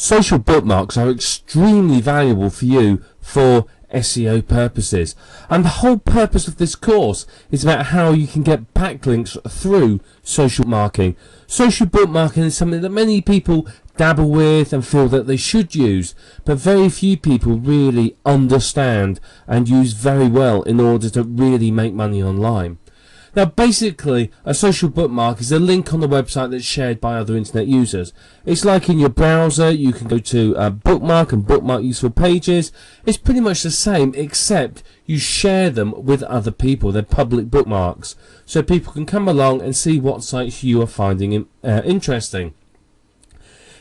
Social bookmarks are extremely valuable for you for SEO purposes, and the whole purpose of this course is about how you can get backlinks through social marketing. Social bookmarking is something that many people dabble with and feel that they should use, but very few people really understand and use very well in order to really make money online. Now basically, a social bookmark is a link on the website that's shared by other internet users. It's like in your browser, you can go to bookmark and bookmark useful pages. It's pretty much the same, except you share them with other people. They're public bookmarks, so people can come along and see what sites you are finding interesting.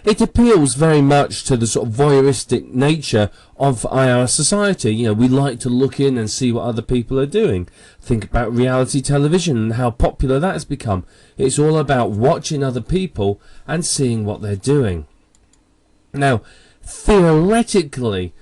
It appeals very much to the sort of voyeuristic nature of our society. You know, we like to look in and see what other people are doing. Think about reality television and how popular that has become. It's all about watching other people and seeing what they're doing. Now, theoretically,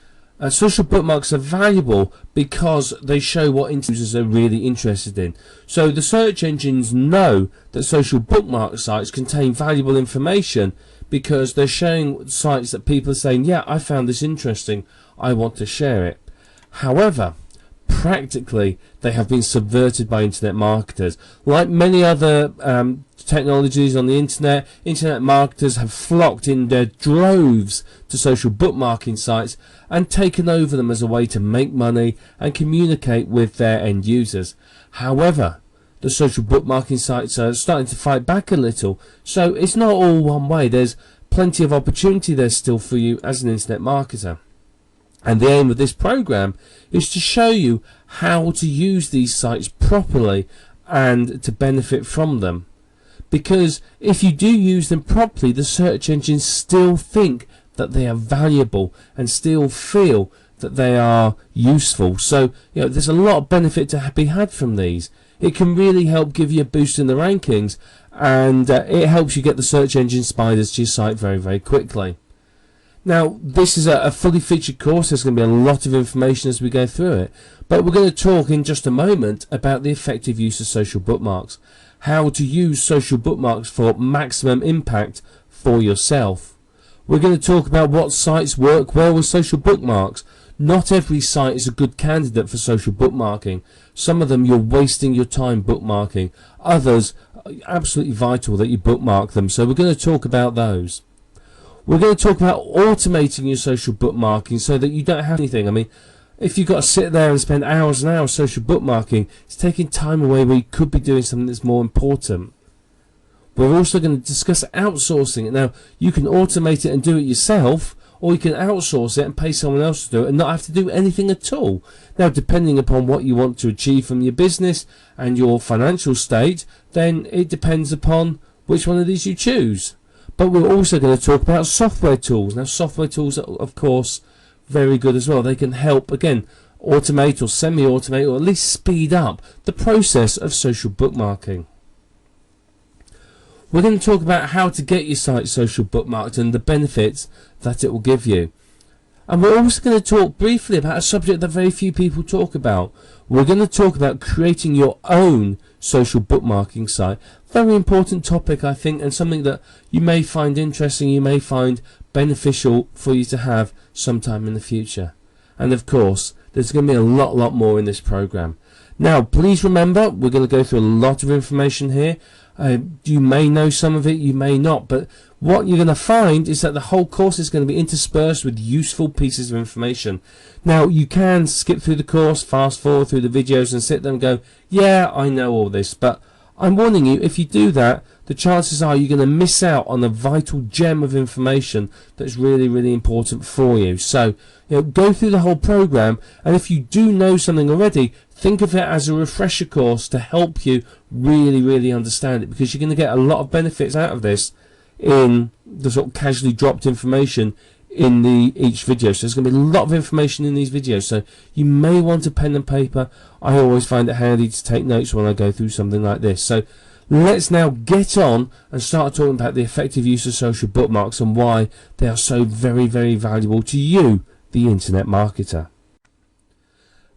social bookmarks are valuable because they show what users are really interested in. So the search engines know that social bookmark sites contain valuable information because they're showing sites that people are saying, yeah, I found this interesting, I want to share it. However, practically, they have been subverted by internet marketers. Like many other technologies on the internet marketers have flocked in their droves to social bookmarking sites and taken over them as a way to make money and communicate with their end users. However, the social bookmarking sites are starting to fight back a little, so it's not all one way. There's plenty of opportunity there still for you as an internet marketer. And the aim of this program is to show you how to use these sites properly and to benefit from them. Because if you do use them properly, the search engines still think that they are valuable and still feel that they are useful. So, you know, there's a lot of benefit to be had from these. It can really help give you a boost in the rankings, and it helps you get the search engine spiders to your site very, very quickly. Now, this is a fully featured course. There's going to be a lot of information as we go through it, but we're going to talk in just a moment about the effective use of social bookmarks, how to use social bookmarks for maximum impact for yourself. We're going to talk about what sites work well with social bookmarks. Not every site is a good candidate for social bookmarking. Some of them you're wasting your time bookmarking. Others are absolutely vital that you bookmark them. So we're going to talk about those. We're going to talk about automating your social bookmarking so that you don't have anything. I mean, if you've got to sit there and spend hours and hours social bookmarking, it's taking time away where you could be doing something that's more important. We're also going to discuss outsourcing it. Now, you can automate it and do it yourself, or you can outsource it and pay someone else to do it and not have to do anything at all. Now, depending upon what you want to achieve from your business and your financial state, then it depends upon which one of these you choose. But we're also going to talk about software tools. Now, software tools are, of course, very good as well. They can help, again, automate or semi-automate or at least speed up the process of social bookmarking. We're going to talk about how to get your site social bookmarked and the benefits that it will give you. And we're also going to talk briefly about a subject that very few people talk about. We're going to talk about creating your own social bookmarking site. Very important topic, I think, and something that you may find interesting, you may find beneficial for you to have sometime in the future. And of course, there's going to be a lot more in this program. Now, please remember, we're going to go through a lot of information here. You may know some of it, you may not, but what you're going to find is that the whole course is going to be interspersed with useful pieces of information. Now, you can skip through the course, fast forward through the videos and sit there and go, yeah, I know all this, but I'm warning you, if you do that, the chances are you're going to miss out on a vital gem of information that's really important for you. So, you know, go through the whole program, and if you do know something already, think of it as a refresher course to help you really understand it, because you're going to get a lot of benefits out of this in the sort of casually dropped information in each video. So there's going to be a lot of information in these videos, so you may want a pen and paper. I always find it handy to take notes when I go through something like this. So let's now get on and start talking about the effective use of social bookmarks and why they are so very valuable to you, the internet marketer.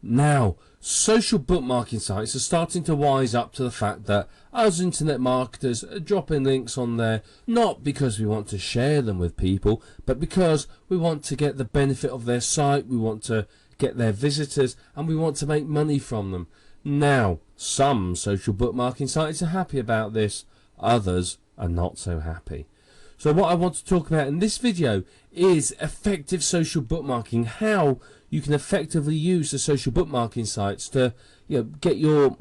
Now, social bookmarking sites are starting to wise up to the fact that us internet marketers are dropping links on there not because we want to share them with people, but because we want to get the benefit of their site, we want to get their visitors, and we want to make money from them. Now, some social bookmarking sites are happy about this, others are not so happy. So what I want to talk about in this video is effective social bookmarking, how you can effectively use the social bookmarking sites to get your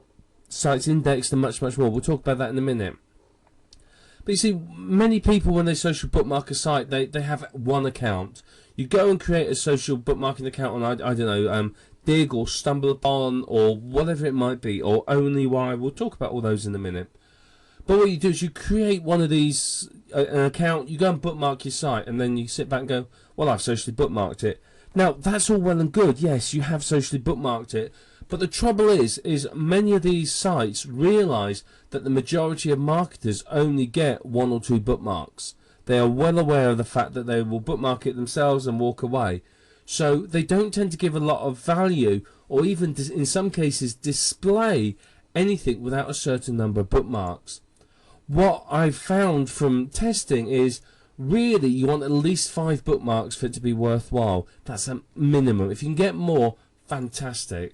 sites indexed and much more. We'll talk about that in a minute. But you see, many people when they social bookmark a site, they have one account. You go and create a social bookmarking account on, I don't know, Dig or Stumble Upon or whatever it might be, or Only Why. We'll talk about all those in a minute. But what you do is you create one of these, an account, you go and bookmark your site, and then you sit back and go, well, I've socially bookmarked it. Now, that's all well and good. Yes, you have socially bookmarked it. But the trouble is many of these sites realise that the majority of marketers only get 1 or 2 bookmarks. They are well aware of the fact that they will bookmark it themselves and walk away. So they don't tend to give a lot of value, or even in some cases display anything without a certain number of bookmarks. What I've found from testing is really you want at least 5 bookmarks for it to be worthwhile. That's a minimum. If you can get more, fantastic.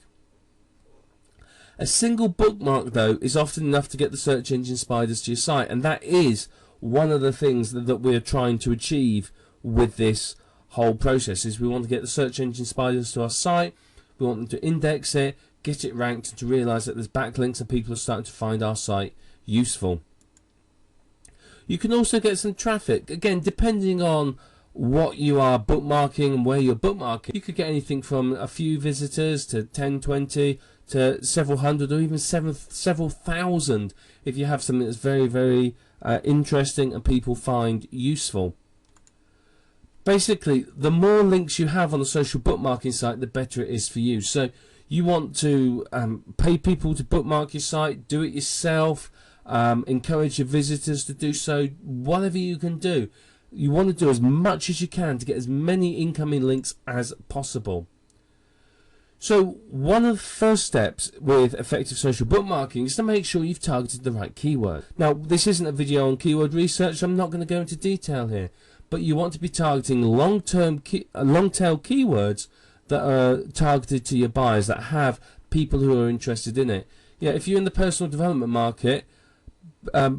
A single bookmark though is often enough to get the search engine spiders to your site, and that is one of the things that we're trying to achieve with this whole process. Is we want to get the search engine spiders to our site, we want them to index it, get it ranked, and to realise that there's backlinks and people are starting to find our site useful. You can also get some traffic, again depending on what you are bookmarking and where you're bookmarking. You could get anything from a few visitors to 10, 20 to several hundred, or even several thousand if you have something that's very interesting and people find useful. Basically, the more links you have on a social bookmarking site, the better it is for you. So you want to pay people to bookmark your site, do it yourself, encourage your visitors to do so, whatever you can do. You want to do as much as you can to get as many incoming links as possible. So one of the first steps with effective social bookmarking is to make sure you've targeted the right keyword. Now, this isn't a video on keyword research, so I'm not going to go into detail here, but you want to be targeting long-tail keywords that are targeted to your buyers, that have people who are interested in it. If you're in the personal development market,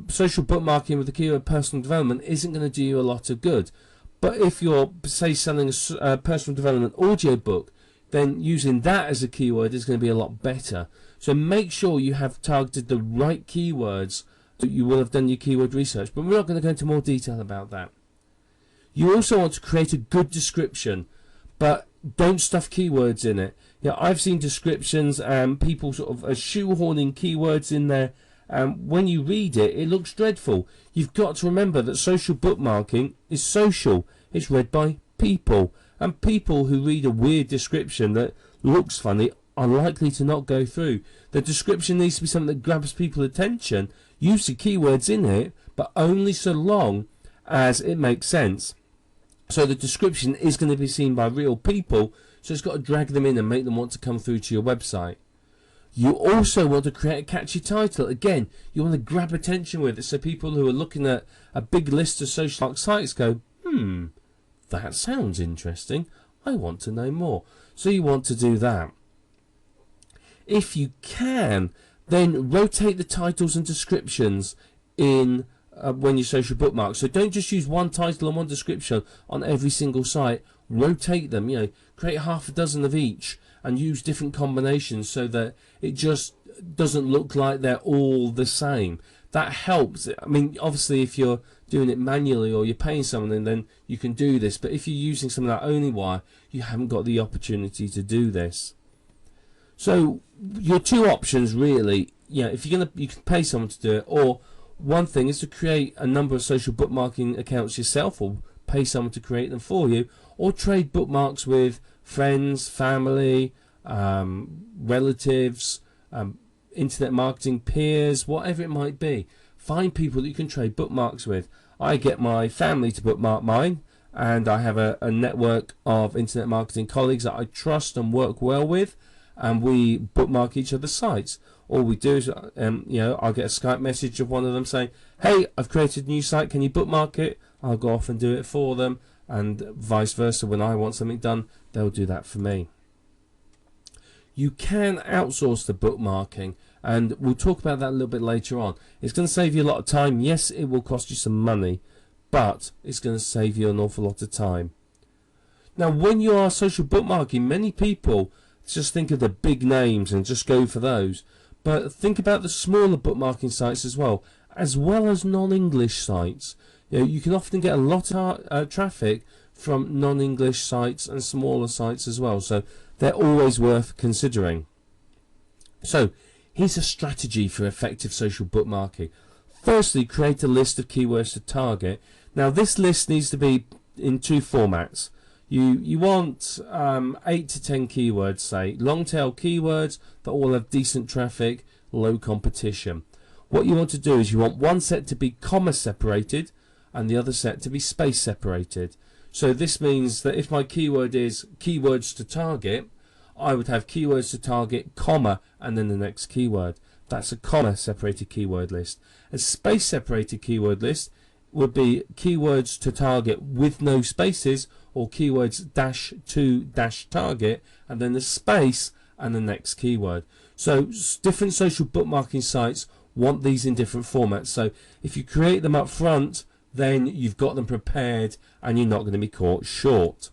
social bookmarking with the keyword personal development isn't going to do you a lot of good. But if you're, say, selling a personal development audio book, then using that as a keyword is going to be a lot better. So make sure you have targeted the right keywords, that you will have done your keyword research, but we're not going to go into more detail about that. You also want to create a good description, but don't stuff keywords in it. I've seen descriptions and people sort of shoehorning keywords in there. When you read it, it looks dreadful. You've got to remember that social bookmarking is social. It's read by people, and people who read a weird description that looks funny are likely to not go through. The description needs to be something that grabs people's attention. Use the keywords in it, but only so long as it makes sense. So the description is going to be seen by real people, so it's got to drag them in and make them want to come through to your website. You also want to create a catchy title. Again, you want to grab attention with it, so people who are looking at a big list of social sites go, that sounds interesting, I want to know more. So you want to do that. If you can, then rotate the titles and descriptions in when you social bookmark. So don't just use one title and one description on every single site. Rotate them, create half a dozen of each and use different combinations so that it just doesn't look like they're all the same. That helps. I mean, obviously if you're doing it manually or you're paying someone, then you can do this, but if you're using something like OnlyWire, you haven't got the opportunity to do this. So your two options really, if you can pay someone to do it, or one thing is to create a number of social bookmarking accounts yourself, or pay someone to create them for you, or trade bookmarks with friends, family, relatives, internet marketing peers, whatever it might be. Find people that you can trade bookmarks with. I get my family to bookmark mine, and I have a network of internet marketing colleagues that I trust and work well with, and we bookmark each other's sites. All we do is, I'll get a Skype message of one of them saying, hey, I've created a new site, can you bookmark it? I'll go off and do it for them, and vice versa. When I want something done, they'll do that for me. You can outsource the bookmarking, and we'll talk about that a little bit later on. It's going to save you a lot of time. Yes, it will cost you some money, but it's going to save you an awful lot of time. Now, when you are social bookmarking, many people just think of the big names and just go for those. But think about the smaller bookmarking sites as well as non-English sites. You can often get a lot of traffic from non-English sites and smaller sites as well. So they're always worth considering. So here's a strategy for effective social bookmarking. Firstly, create a list of keywords to target. Now this list needs to be in two formats. You want 8 to 10 keywords, say, long tail keywords that all have decent traffic, low competition. What you want to do is you want one set to be comma separated and the other set to be space separated. So this means that if my keyword is keywords to target, I would have keywords to target, comma, and then the next keyword. That's a comma separated keyword list. A space separated keyword list would be keywords to target with no spaces, or keywords dash to dash target, and then the space and the next keyword. So different social bookmarking sites want these in different formats. So if you create them up front, then you've got them prepared and you're not going to be caught short.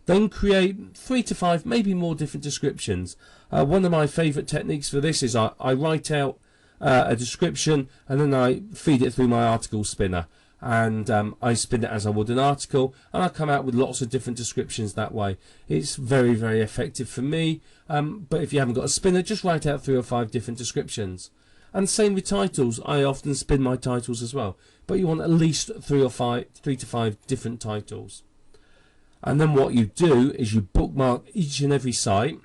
Then create 3 to 5, maybe more different descriptions. One of my favorite techniques for this is I write out a description and then I feed it through my article spinner. And I spin it as I would an article, and I come out with lots of different descriptions that way. It's very, very effective for me, but if you haven't got a spinner, just write out 3 or 5 different descriptions. And same with titles. I often spin my titles as well, but you want at least 3 to 5 different titles. And then what you do is you bookmark each and every site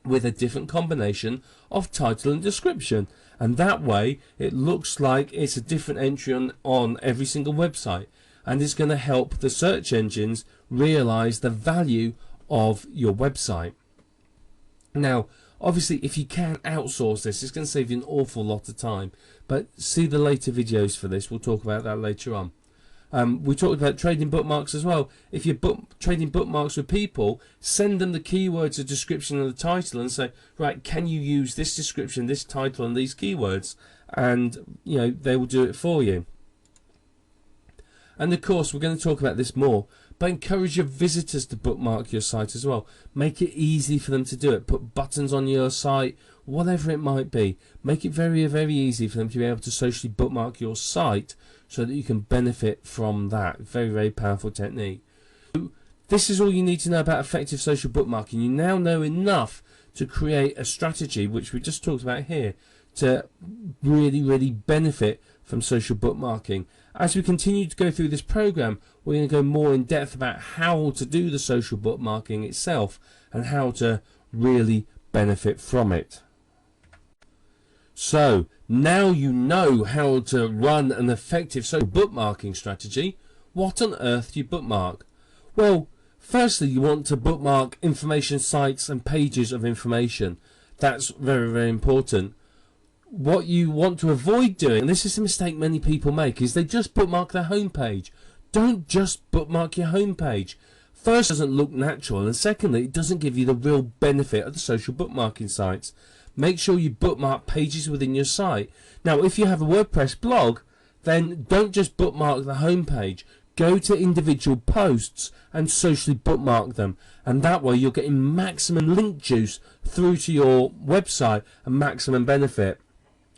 with a different combination of title and description, and that way it looks like it's a different entry on every single website, and it's going to help the search engines realize the value of your website. Now obviously if you can outsource this, it's going to save you an awful lot of time, but see the later videos for this. We'll talk about that later on. We talked about trading bookmarks as well. If you're trading bookmarks with people, send them the keywords, the description and the title, and say, right, can you use this description, this title and these keywords, and they will do it for you. And of course we're going to talk about this more, but encourage your visitors to bookmark your site as well. Make it easy for them to do it. Put buttons on your site, whatever it might be. Make it very, very easy for them to be able to socially bookmark your site so that you can benefit from that. Very, very powerful technique. This is all you need to know about effective social bookmarking. You now know enough to create a strategy, which we just talked about here, to really, really benefit from social bookmarking. As we continue to go through this program, we're going to go more in depth about how to do the social bookmarking itself and how to really benefit from it. So now you know how to run an effective social bookmarking strategy. What on earth do you bookmark? Well, firstly, you want to bookmark information sites and pages of information. That's very, very important. What you want to avoid doing, and this is a mistake many people make, is they just bookmark their homepage. Don't just bookmark your homepage. First, it doesn't look natural, and secondly, it doesn't give you the real benefit of the social bookmarking sites. Make sure you bookmark pages within your site. Now, if you have a WordPress blog, then don't just bookmark the homepage. Go to individual posts and socially bookmark them, and that way you're getting maximum link juice through to your website and maximum benefit.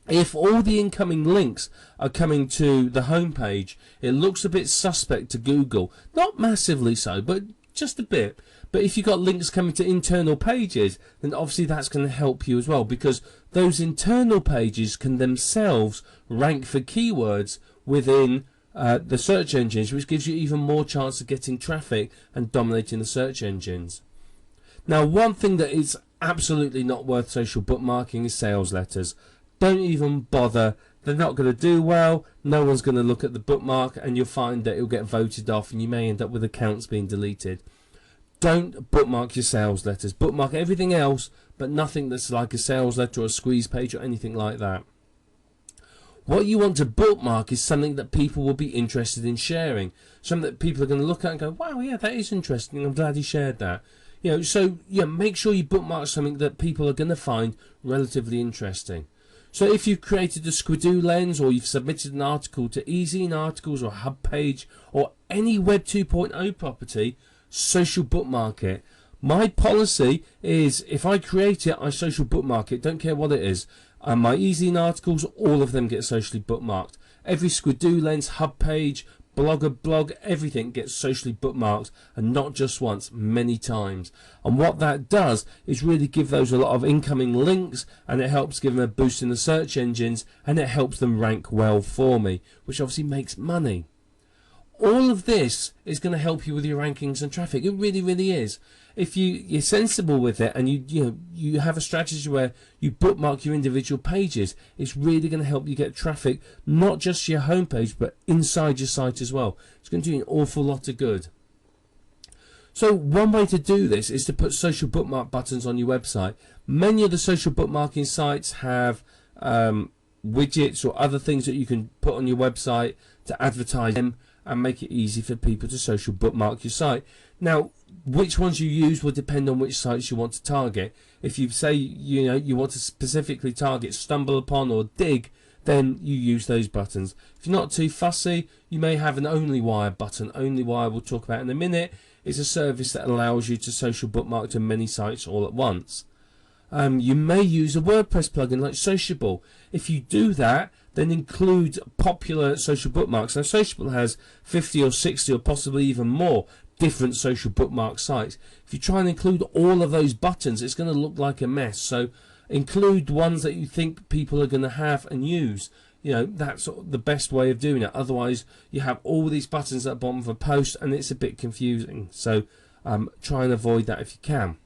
If all the incoming links are coming to the homepage, it looks a bit suspect to Google. Not massively so, but just a bit. But if you've got links coming to internal pages, then obviously that's going to help you as well, because those internal pages can themselves rank for keywords within the search engines, which gives you even more chance of getting traffic and dominating the search engines. Now, one thing that is absolutely not worth social bookmarking is sales letters. Don't even bother. They're not going to do well. No one's going to look at the bookmark, and you'll find that it'll get voted off, and you may end up with accounts being deleted. don't bookmark your sales letters. Bookmark everything else, but nothing that's like a sales letter or a squeeze page or anything like that. What you want to bookmark is something that people will be interested in sharing. Something that people are going to look at and go, wow, yeah, that is interesting. I'm glad he shared that. So make sure you bookmark something that people are going to find relatively interesting. So if you've created a Squidoo lens, or you've submitted an article to eZine Articles or Hub Page or any Web 2.0 property, social bookmark it. My policy is if I create it, I social bookmark it. Don't care what it is. My eZine articles, all of them get socially bookmarked. Every Squidoo lens, Hub Page, blog, everything gets socially bookmarked, and not just once, many times. And what that does is really give those a lot of incoming links, and it helps give them a boost in the search engines, and it helps them rank well for me, which obviously makes money. All of this is going to help you with your rankings and traffic. It really, really is. If you're sensible with it, and you have a strategy where you bookmark your individual pages, it's really going to help you get traffic, not just your homepage, but inside your site as well. It's going to do you an awful lot of good. So one way to do this is to put social bookmark buttons on your website. Many of the social bookmarking sites have widgets or other things that you can put on your website to advertise them and make it easy for people to social bookmark your site. Now, which ones you use will depend on which sites you want to target. If you say you want to specifically target StumbleUpon or Dig, then you use those buttons. If you're not too fussy, you may have an OnlyWire button. OnlyWire we'll talk about in a minute. It's a service that allows you to social bookmark to many sites all at once. You may use a WordPress plugin like Sociable. If you do that, then include popular social bookmarks. Now, Sociable has 50 or 60 or possibly even more different social bookmark sites. If you try and include all of those buttons, it's going to look like a mess. So include ones that you think people are going to have and use. That's the best way of doing it. Otherwise, you have all these buttons at the bottom of a post, and it's a bit confusing. So try and avoid that if you can.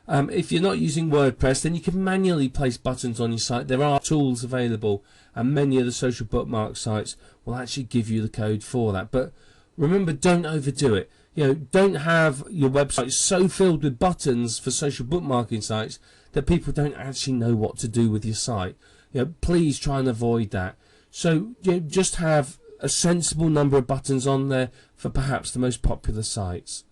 If you're not using WordPress, then you can manually place buttons on your site. There are tools available, and many of the social bookmark sites will actually give you the code for that. But remember, don't overdo it. Don't have your website so filled with buttons for social bookmarking sites that people don't actually know what to do with your site. Please try and avoid that. So just have a sensible number of buttons on there for perhaps the most popular sites.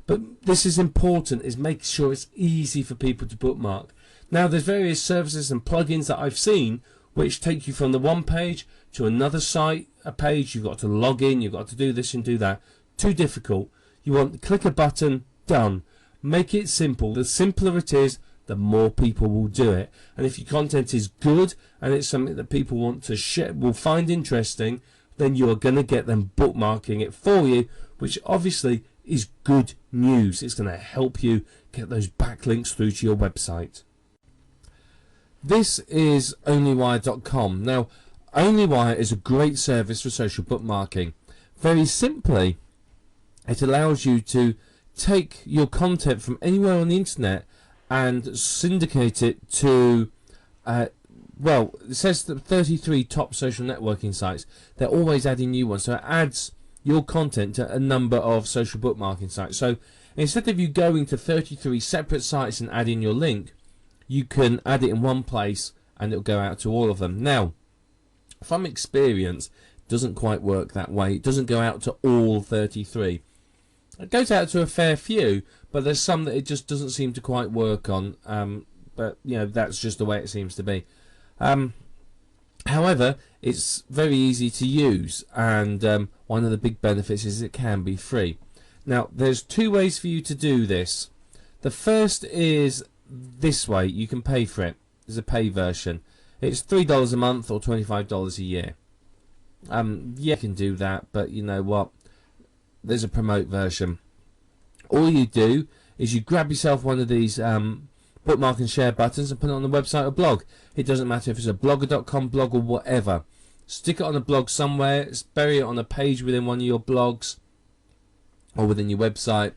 But this is important, is make sure it's easy for people to bookmark. Now, there's various services and plugins that I've seen which take you from the one page to another site, a page. You've got to log in, you've got to do this and do that. Too difficult. You want to click a button, done. Make it simple. The simpler it is, the more people will do it. And if your content is good and it's something that people want to share, will find interesting, then you are going to get them bookmarking it for you, which obviously is good news. It's going to help you get those backlinks through to your website. This is onlywire.com. Now, OnlyWire is a great service for social bookmarking. Very simply, it allows you to take your content from anywhere on the internet and syndicate it to well, it says that 33 top social networking sites. They're always adding new ones, so it adds your content to a number of social bookmarking sites. So instead of you going to 33 separate sites and adding your link, you can add it in one place and it'll go out to all of them. Now, from experience, it doesn't quite work that way. It doesn't go out to all 33. It goes out to a fair few, but there's some that it just doesn't seem to quite work on. But that's just the way it seems to be. However, it's very easy to use, and one of the big benefits is it can be free. Now, there's two ways for you to do this. The first is this way. You can pay for it. There's a pay version. It's $3 a month or $25 a year. Yeah, you can do that, but you know what? There's a promote version. All you do is you grab yourself one of these bookmark and share buttons and put it on the website or blog. It doesn't matter if it's a blogger.com blog or whatever. Stick it on a blog somewhere, bury it on a page within one of your blogs or within your website,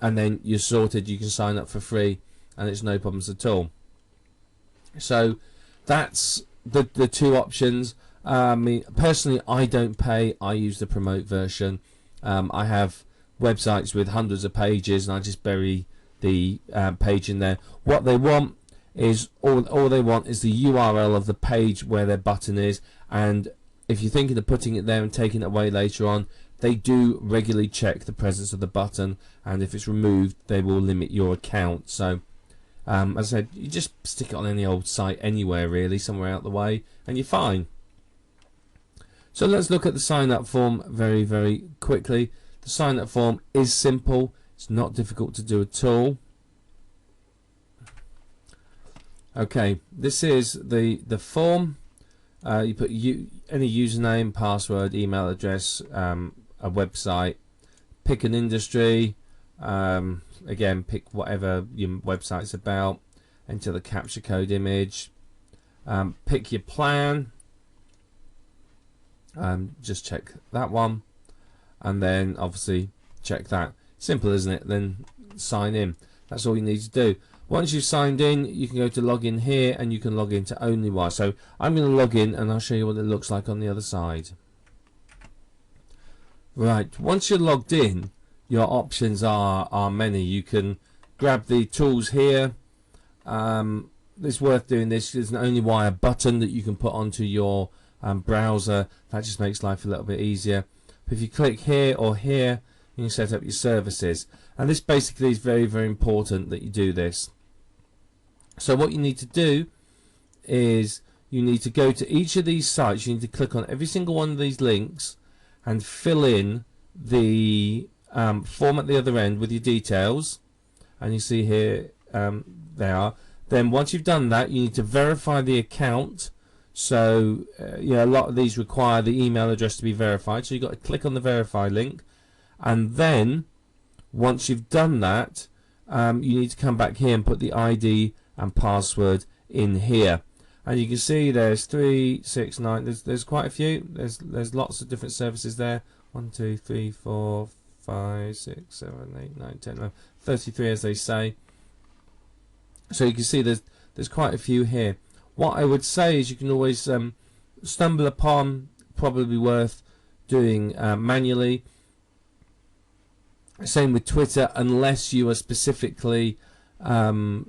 and then you're sorted. You can sign up for free and it's no problems at all. So that's the two options. Personally, I don't pay. I use the promote version. I have websites with hundreds of pages, and I just bury the page in there. What they want is all they want is the URL of the page where their button is, and if you're thinking of putting it there and taking it away later on, they do regularly check the presence of the button, and if it's removed they will limit your account. So as I said, you just stick it on any old site anywhere really, somewhere out the way, and you're fine. So let's look at the sign up form very, very quickly. The sign up form is simple, it's not difficult to do at all. Okay, this is the form. You put any username, password, email address, a website, pick an industry, again pick whatever your website's about, enter the capture code image, pick your plan, just check that one, and then obviously check that. Simple, isn't it? Then sign in. That's all you need to do. Once you've signed in, you can go to login here, and you can log into OnlyWire. So I'm going to log in, and I'll show you what it looks like on the other side. Right, once you're logged in, your options are many. You can grab the tools here. It's worth doing this. There's an OnlyWire button that you can put onto your browser. That just makes life a little bit easier. But if you click here or here, you can set up your services. And this basically is very, very important that you do this. So what you need to do is you need to go to each of these sites. You need to click on every single one of these links and fill in the form at the other end with your details. And you see here they are. Then once you've done that, you need to verify the account. So a lot of these require the email address to be verified. So you've got to click on the verify link, and then once you've done that, you need to come back here and put the ID and password in here. And you can see there's 3, 6, 9. There's quite a few. There's lots of different services there. 1, 2, 3, 4, 5, 6, 7, 8, 9, 10, 11, 33 as they say. So you can see there's quite a few here. What I would say is you can always stumble upon, probably worth doing manually. Same with Twitter, unless you are specifically want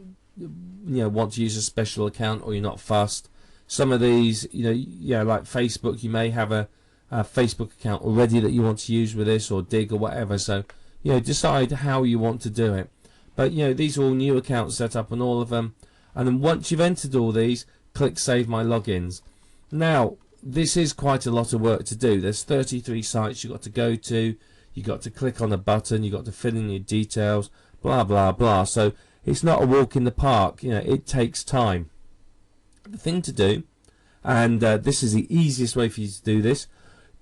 to use a special account or you're not fussed. Some of these, like Facebook, you may have a Facebook account already that you want to use with this, or Dig or whatever. So decide how you want to do it. But these are all new accounts set up on all of them. And then once you've entered all these, click Save My Logins. Now, this is quite a lot of work to do. There's 33 sites you've got to go to. You've got to click on a button. You've got to fill in your details, blah, blah, blah. So it's not a walk in the park. It takes time. The thing to do, and this is the easiest way for you to do this,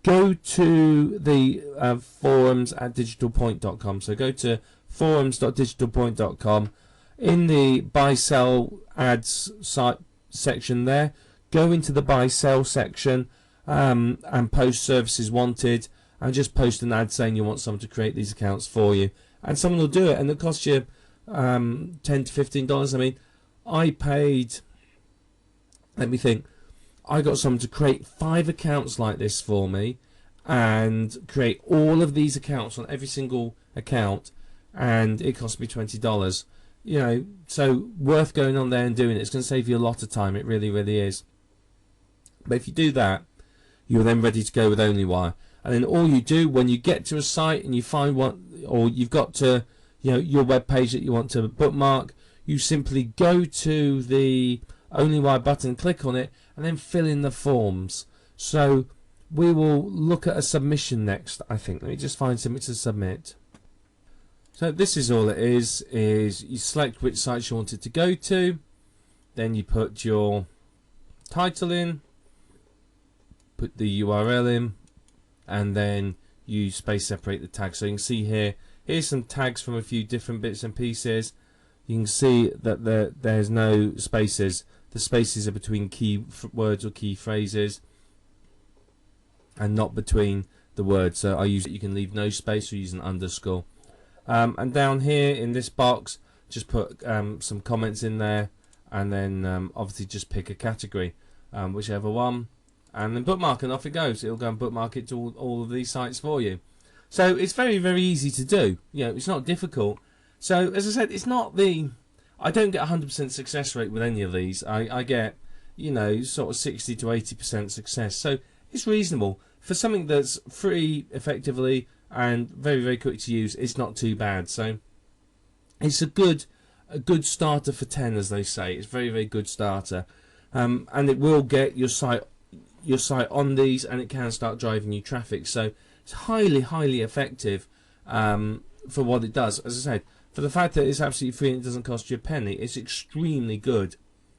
go to the forums at digitalpoint.com. So go to forums.digitalpoint.com. In the buy sell ads site section there, go into the buy sell section and post services wanted, and just post an ad saying you want someone to create these accounts for you, and someone will do it, and it costs you $10 to $15. I mean, I paid, let me think, I got someone to create 5 accounts like this for me and create all of these accounts on every single account, and it cost me $20. So worth going on there and doing it. It's going to save you a lot of time. It really, really is. But if you do that, you're then ready to go with OnlyWire. And then all you do when you get to a site and you find one, or you've got to, your web page that you want to bookmark, you simply go to the OnlyWire button, click on it, and then fill in the forms. So we will look at a submission next, I think. Let me just find something to submit. So this is all it is you select which sites you want it to go to, then you put your title in, put the URL in, and then you space separate the tags. So you can see here's some tags from a few different bits and pieces. You can see that there's no spaces. The spaces are between key words or key phrases and not between the words. So you can leave no space or use an underscore. And down here in this box, just put some comments in there, and then obviously just pick a category, whichever one, and then bookmark, and off it goes. It'll go and bookmark it to all of these sites for you. So it's very, very easy to do. You know, it's not difficult. So as I said, it's not the... I don't get 100% success rate with any of these. I get, you know, sort of 60 to 80% success. So it's reasonable. For something that's free effectively and very, very quick to use, it's not too bad. So it's a good starter for 10, as they say. It's a very, very good starter. And it will get your site on these, and it can start driving you traffic. So it's highly, highly effective for what it does. As I said, for the fact that it's absolutely free and it doesn't cost you a penny, it's extremely good.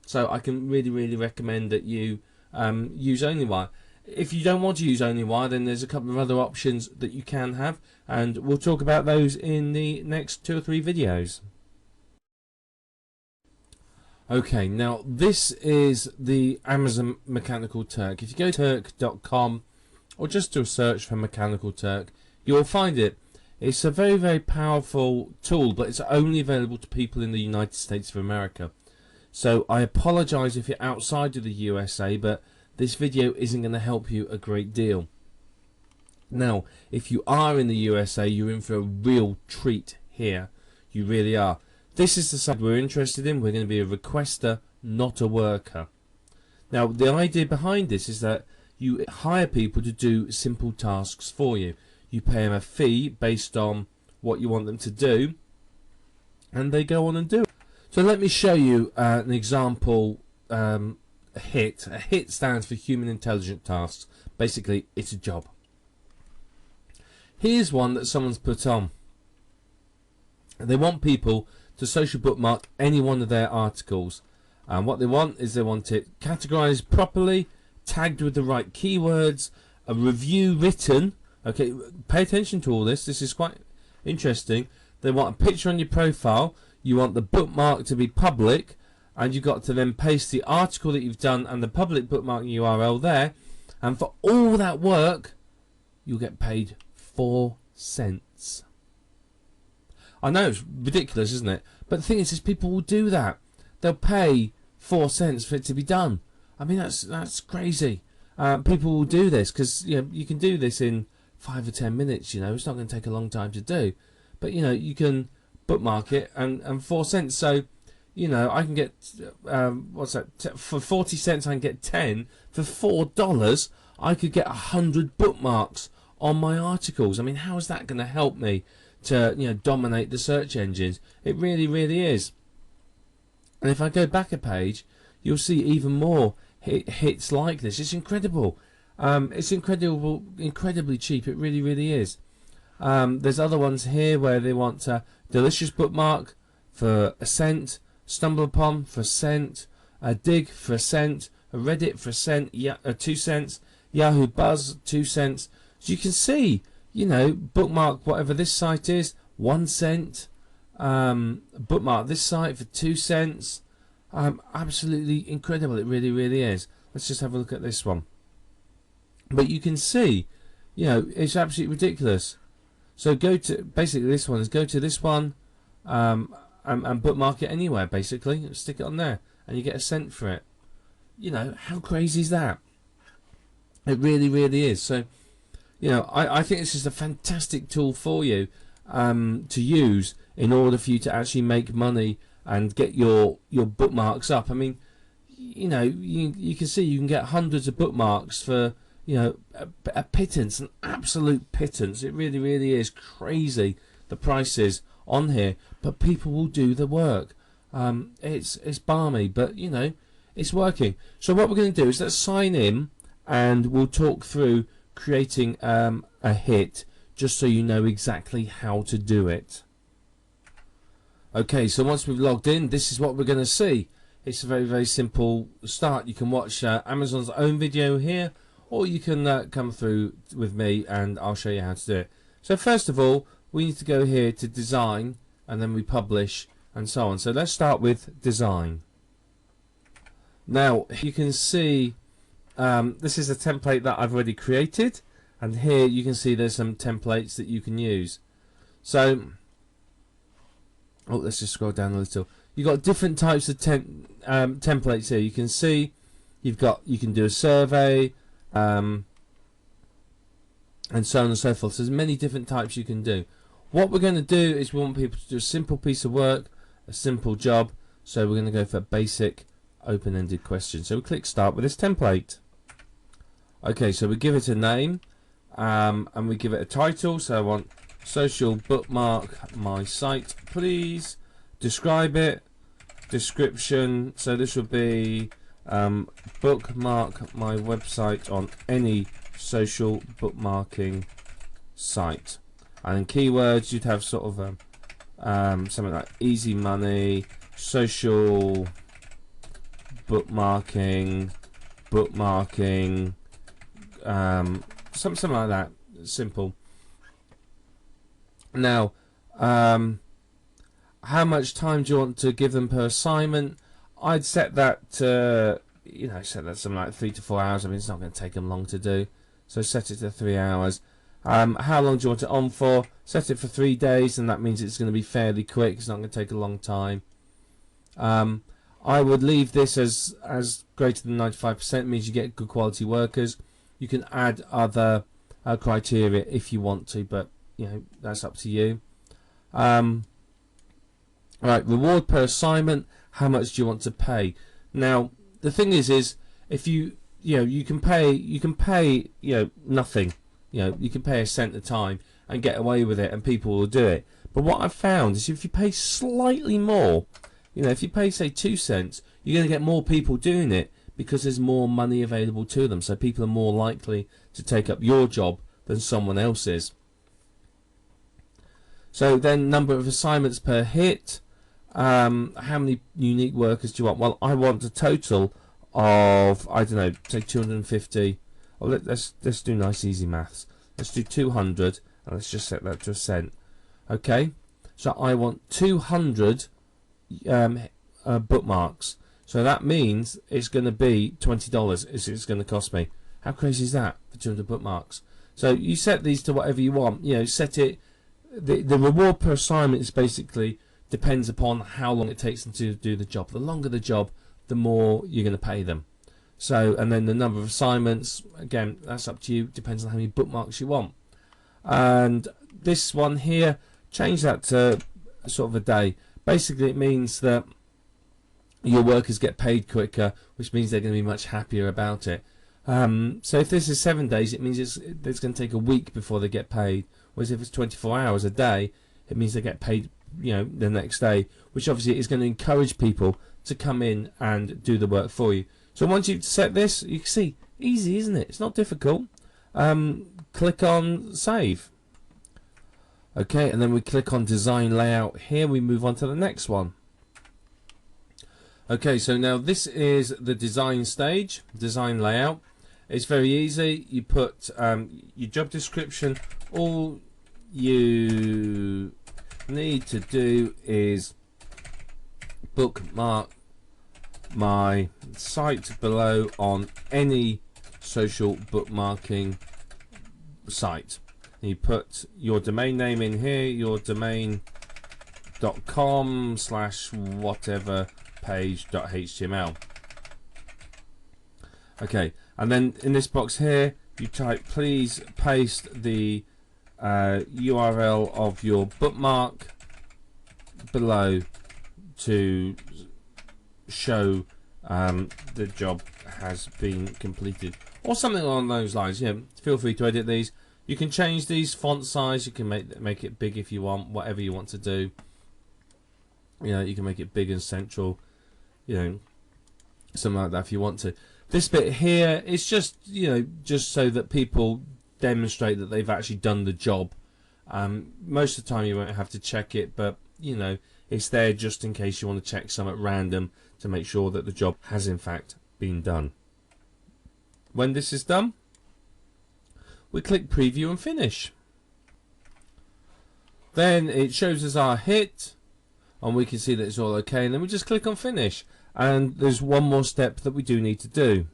So I can really, really recommend that you use OnlyWire. If you don't want to use OnlyWire, then there's a couple of other options that you can have, and we'll talk about those in the next 2 or 3 videos. Okay, now this is the Amazon Mechanical Turk. If you go to turk.com or just do a search for Mechanical Turk, you'll find it. It's a very, very powerful tool, but it's only available to people in the United States of America. So I apologise if you're outside of the USA, but this video isn't going to help you a great deal. Now, if you are in the USA, you're in for a real treat here. You really are. This is the side we're interested in. We're going to be a requester, not a worker. Now, the idea behind this is that you hire people to do simple tasks for you. You pay them a fee based on what you want them to do, and they go on and do it. So let me show you an example HIT. A HIT stands for Human Intelligent Tasks. Basically, it's a job. Here's one that someone's put on. They want people to social bookmark any one of their articles. And what they want is they want it categorized properly, tagged with the right keywords, a review written. Okay, pay attention to all this. This is quite interesting. They want a picture on your profile. You want the bookmark to be public, and you've got to then paste the article that you've done and the public bookmark URL there. And for all that work, you'll get paid 4 cents. I know it's ridiculous, isn't it? But the thing is people will do that. They'll pay 4 cents for it to be done. I mean, that's crazy. People will do this because you can do this in 5 or 10 minutes. It's not going to take a long time to do. But you can bookmark it and 4 cents. So I can get what's that? For 40 cents I can get 10. For $4 I could get 100 bookmarks on my articles. I mean, how is that going to help me to dominate the search engines? It really, really is. And if I go back a page, you'll see even more hits like this. It's incredible. It's incredibly cheap. It really, really is. There's other ones here where they want a delicious bookmark for a cent, stumble upon for a cent, a dig for a cent, a Reddit for a cent, 2 cents, Yahoo Buzz 2 cents. So you can see, bookmark whatever this site is, 1 cent. Bookmark this site for 2 cents. Absolutely incredible. It really, really is. Let's just have a look at this one. But you can see, it's absolutely ridiculous. So basically this one is go to this one and bookmark it anywhere, basically. Stick it on there and you get a cent for it. How crazy is that? It really, really is. So, I think this is a fantastic tool for you to use in order for you to actually make money and get your bookmarks up. I mean, you can see you can get hundreds of bookmarks for a pittance, an absolute pittance. It really, really is crazy the prices on here, but people will do the work. It's balmy, but it's working. So what we're going to do is let's sign in and we'll talk through creating a hit, just so you know exactly how to do it. Okay, so once we've logged in, this is what we're going to see. It's a very, very simple start. You can watch Amazon's own video here, or you can come through with me and I'll show you how to do it. So first of all, we need to go here to design, and then we publish and so on. So let's start with design. Now you can see this is a template that I've already created, and here you can see there's some templates that you can use. So let's just scroll down a little. You've got different types of templates here. You can see you can do a survey, and so on and so forth. So there's many different types you can do. What we're going to do is we want people to do a simple piece of work, a simple job. So we're going to go for basic open-ended questions. So we click start with this template. Okay, so we give it a name, and we give it a title. So I want social bookmark my site, please. Describe it. Description. So this would be bookmark my website on any social bookmarking site. And in keywords, you'd have sort of something like easy money, social bookmarking, something like that. Simple. Now, how much time do you want to give them per assignment? I'd set that to, set that something like 3 to 4 hours. I mean, it's not going to take them long to do. So set it to 3 hours. How long do you want it on for? Set it for 3 days, and that means it's going to be fairly quick. It's not going to take a long time. I would leave this as greater than 95%. It means you get good quality workers. You can add other criteria if you want to, but that's up to you. Right, reward per assignment. How much do you want to pay? Now, the thing is if you can pay nothing. You can pay a cent a time and get away with it, and people will do it. But what I've found is if you pay slightly more, if you pay say 2 cents, you're going to get more people doing it because there's more money available to them. So people are more likely to take up your job than someone else's. So then, number of assignments per hit. How many unique workers do you want? Well, I want a total of, I don't know, say 250. Oh, let's do nice easy maths. Let's do 200, and let's just set that to a cent. Okay, so I want 200 bookmarks. So that means it's going to be $20. It's going to cost me. How crazy is that for 200 bookmarks? So you set these to whatever you want. Set it. The reward per assignment is basically depends upon how long it takes them to do the job. The longer the job, the more you're going to pay them. So, and then the number of assignments, again, that's up to you. Depends on how many bookmarks you want. And this one here, change that to sort of a day. Basically, it means that your workers get paid quicker, which means they're going to be much happier about it. So if this is 7 days, it means it's going to take a week before they get paid. Whereas if it's 24 hours a day, it means they get paid, the next day, which obviously is going to encourage people to come in and do the work for you. So once you've set this, you can see, easy, isn't it? It's not difficult. Click on save. Okay, and then we click on design layout here. We move on to the next one. Okay, so now this is the design stage, design layout. It's very easy. You put your job description. All you need to do is bookmark my site below on any social bookmarking site. And you put your domain name in here, your domain.com/whatever page.html. Okay, and then in this box here you type please paste the URL of your bookmark below to show the job has been completed, or something along those lines. Feel free to edit these. You can change these font size. You can make it big if you want, whatever you want to do. You can make it big and central, something like that if you want to. This bit here is just just so that people demonstrate that they've actually done the job. Most of the time you won't have to check it, but it's there just in case you want to check some at random to make sure that the job has in fact been done. When this is done, we click preview and finish. Then it shows us our hit, and we can see that it's all okay, and then we just click on finish. And there's one more step that we do need to do.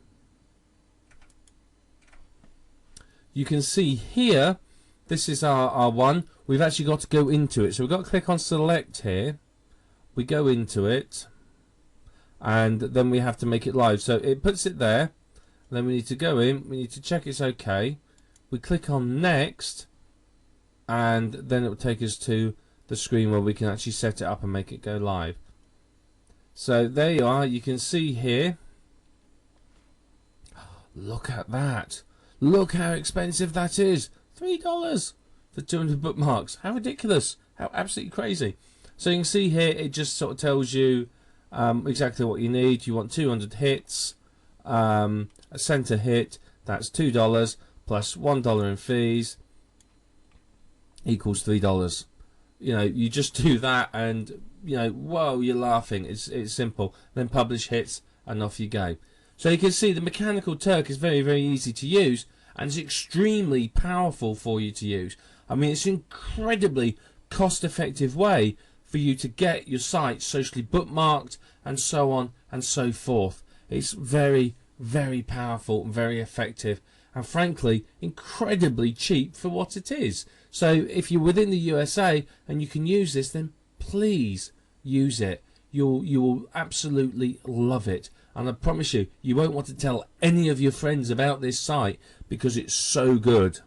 You can see here, this is our one. We've actually got to go into it. So we've got to click on select here. We go into it, and then we have to make it live. So it puts it there. Then we need to go in. We need to check it's okay. we click on next, and then it will take us to the screen where we can actually set it up and make it go live. So there you are. You can see here. Look at that. Look how expensive that is. $3 for 200 bookmarks. How ridiculous. How absolutely crazy. So you can see here, it just sort of tells you exactly what you need. You want 200 hits, a center hit, that's $2 plus $1 in fees equals $3. You know, you just do that and, you know, whoa, you're laughing. It's simple. Then publish hits and off you go. So you can see the Mechanical Turk is very, very easy to use, and it's extremely powerful for you to use. I mean, it's an incredibly cost-effective way for you to get your site socially bookmarked and so on and so forth. It's very, very powerful and very effective, and frankly incredibly cheap for what it is. So if you're within the USA and you can use this, then please use it. You will absolutely love it, and I promise you, you won't want to tell any of your friends about this site because it's so good.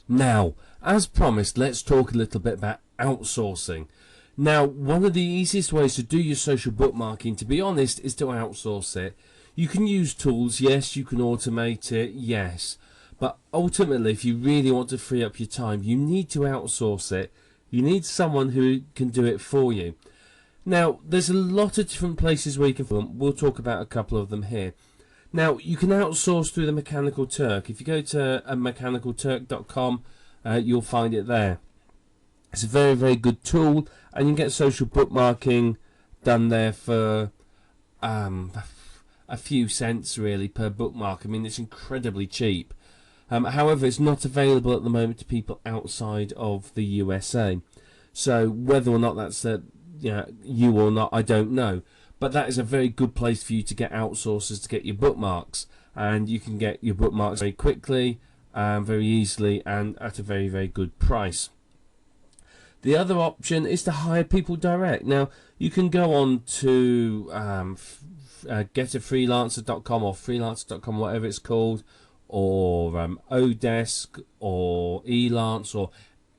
Now, as promised, let's talk a little bit about outsourcing. Now, one of the easiest ways to do your social bookmarking, to be honest, is to outsource it. You can use tools, yes, you can automate it, yes. But ultimately, if you really want to free up your time, you need to outsource it. You need someone who can do it for you. Now, there's a lot of different places where you can film. We'll talk about a couple of them here. Now, you can outsource through the Mechanical Turk. If you go to mechanicalturk.com, you'll find it there. It's a very, very good tool, and you can get social bookmarking done there for a few cents really per bookmark. I mean, it's incredibly cheap. However, it's not available at the moment to people outside of the USA. So whether or not that's you or not, I don't know. But that is a very good place for you to get outsourcers to get your bookmarks, and you can get your bookmarks very quickly, very easily, and at a very, very good price. The other option is to hire people direct. Now, you can go on to getafreelancer.com or freelancer.com, whatever it's called, or Odesk or Elance or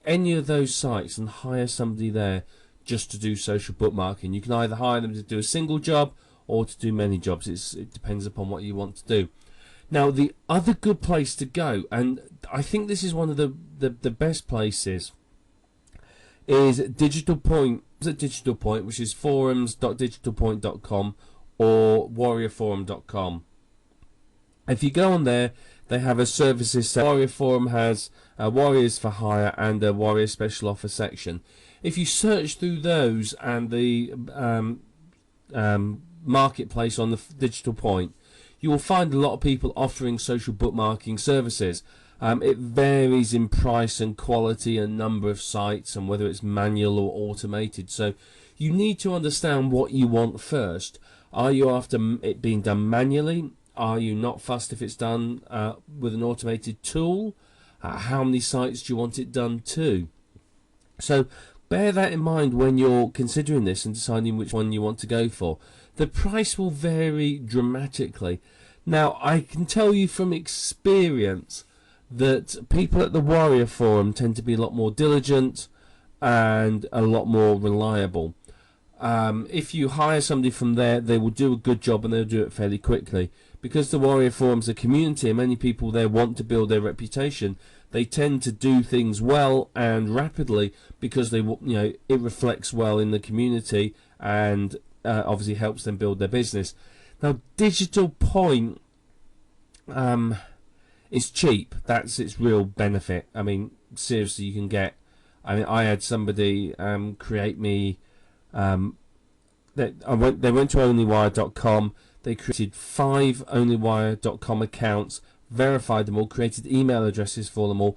any of those sites, and hire somebody there just to do social bookmarking. You can either hire them to do a single job or to do many jobs. It depends upon what you want to do. Now, the other good place to go, and I think this is one of the best places, is Digital Point, which is forums.digitalpoint.com or warriorforum.com. If you go on there, they have a services section. Warrior Forum has a Warriors for Hire and a Warrior Special Offer section. If you search through those and the marketplace on the Digital Point, you will find a lot of people offering social bookmarking services. It varies in price and quality and number of sites and whether it's manual or automated. So you need to understand what you want first. Are you after it being done manually? Are you not fussed if it's done with an automated tool? How many sites do you want it done to? So bear that in mind when you're considering this and deciding which one you want to go for. The price will vary dramatically. Now, I can tell you from experience that people at the Warrior Forum tend to be a lot more diligent and a lot more reliable. If you hire somebody from there, they will do a good job and they'll do it fairly quickly. Because the Warrior Forum's a community and many people there want to build their reputation, they tend to do things well and rapidly because they, it reflects well in the community and obviously helps them build their business. Now, Digital Point is cheap. That's its real benefit. I mean, seriously, you can get. I mean, I had somebody create me. They went to onlywire.com. They created 5 onlywire.com accounts, verified them all, created email addresses for them all,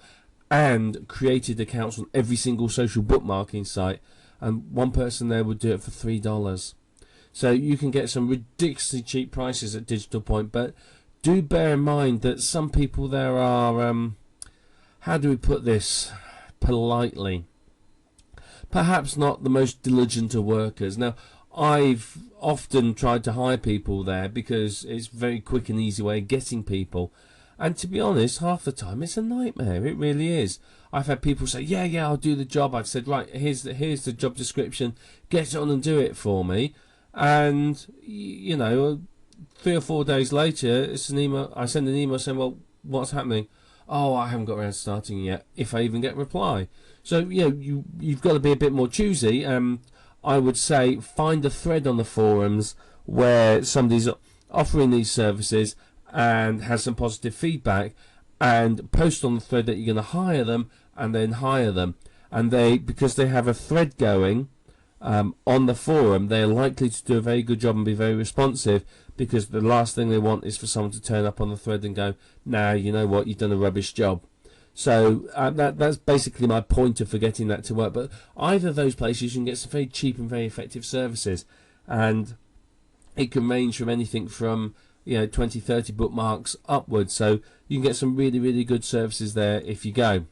and created accounts on every single social bookmarking site. And one person there would do it for $3. So you can get some ridiculously cheap prices at Digital Point, but do bear in mind that some people there are, how do we put this politely, perhaps not the most diligent of workers. Now, I've often tried to hire people there because it's a very quick and easy way of getting people. And to be honest, half the time it's a nightmare. It really is. I've had people say, yeah, I'll do the job. I've said, right, here's the job description. Get on and do it for me. And, 3 or 4 days later, it's an email. I send an email saying, well, what's happening? Oh, I haven't got around to starting yet, if I even get a reply. So, you've got to be a bit more choosy. I would say find a thread on the forums where somebody's offering these services and has some positive feedback, and post on the thread that you're going to hire them, and then hire them. And because they have a thread going on the forum, they're likely to do a very good job and be very responsive, because the last thing they want is for someone to turn up on the thread and go, nah, you know what, you've done a rubbish job. So that's basically my pointer for getting that to work. But either of those places, you can get some very cheap and very effective services, and it can range from anything from 20, 30 bookmarks upwards. So you can get some really, really good services there if you go.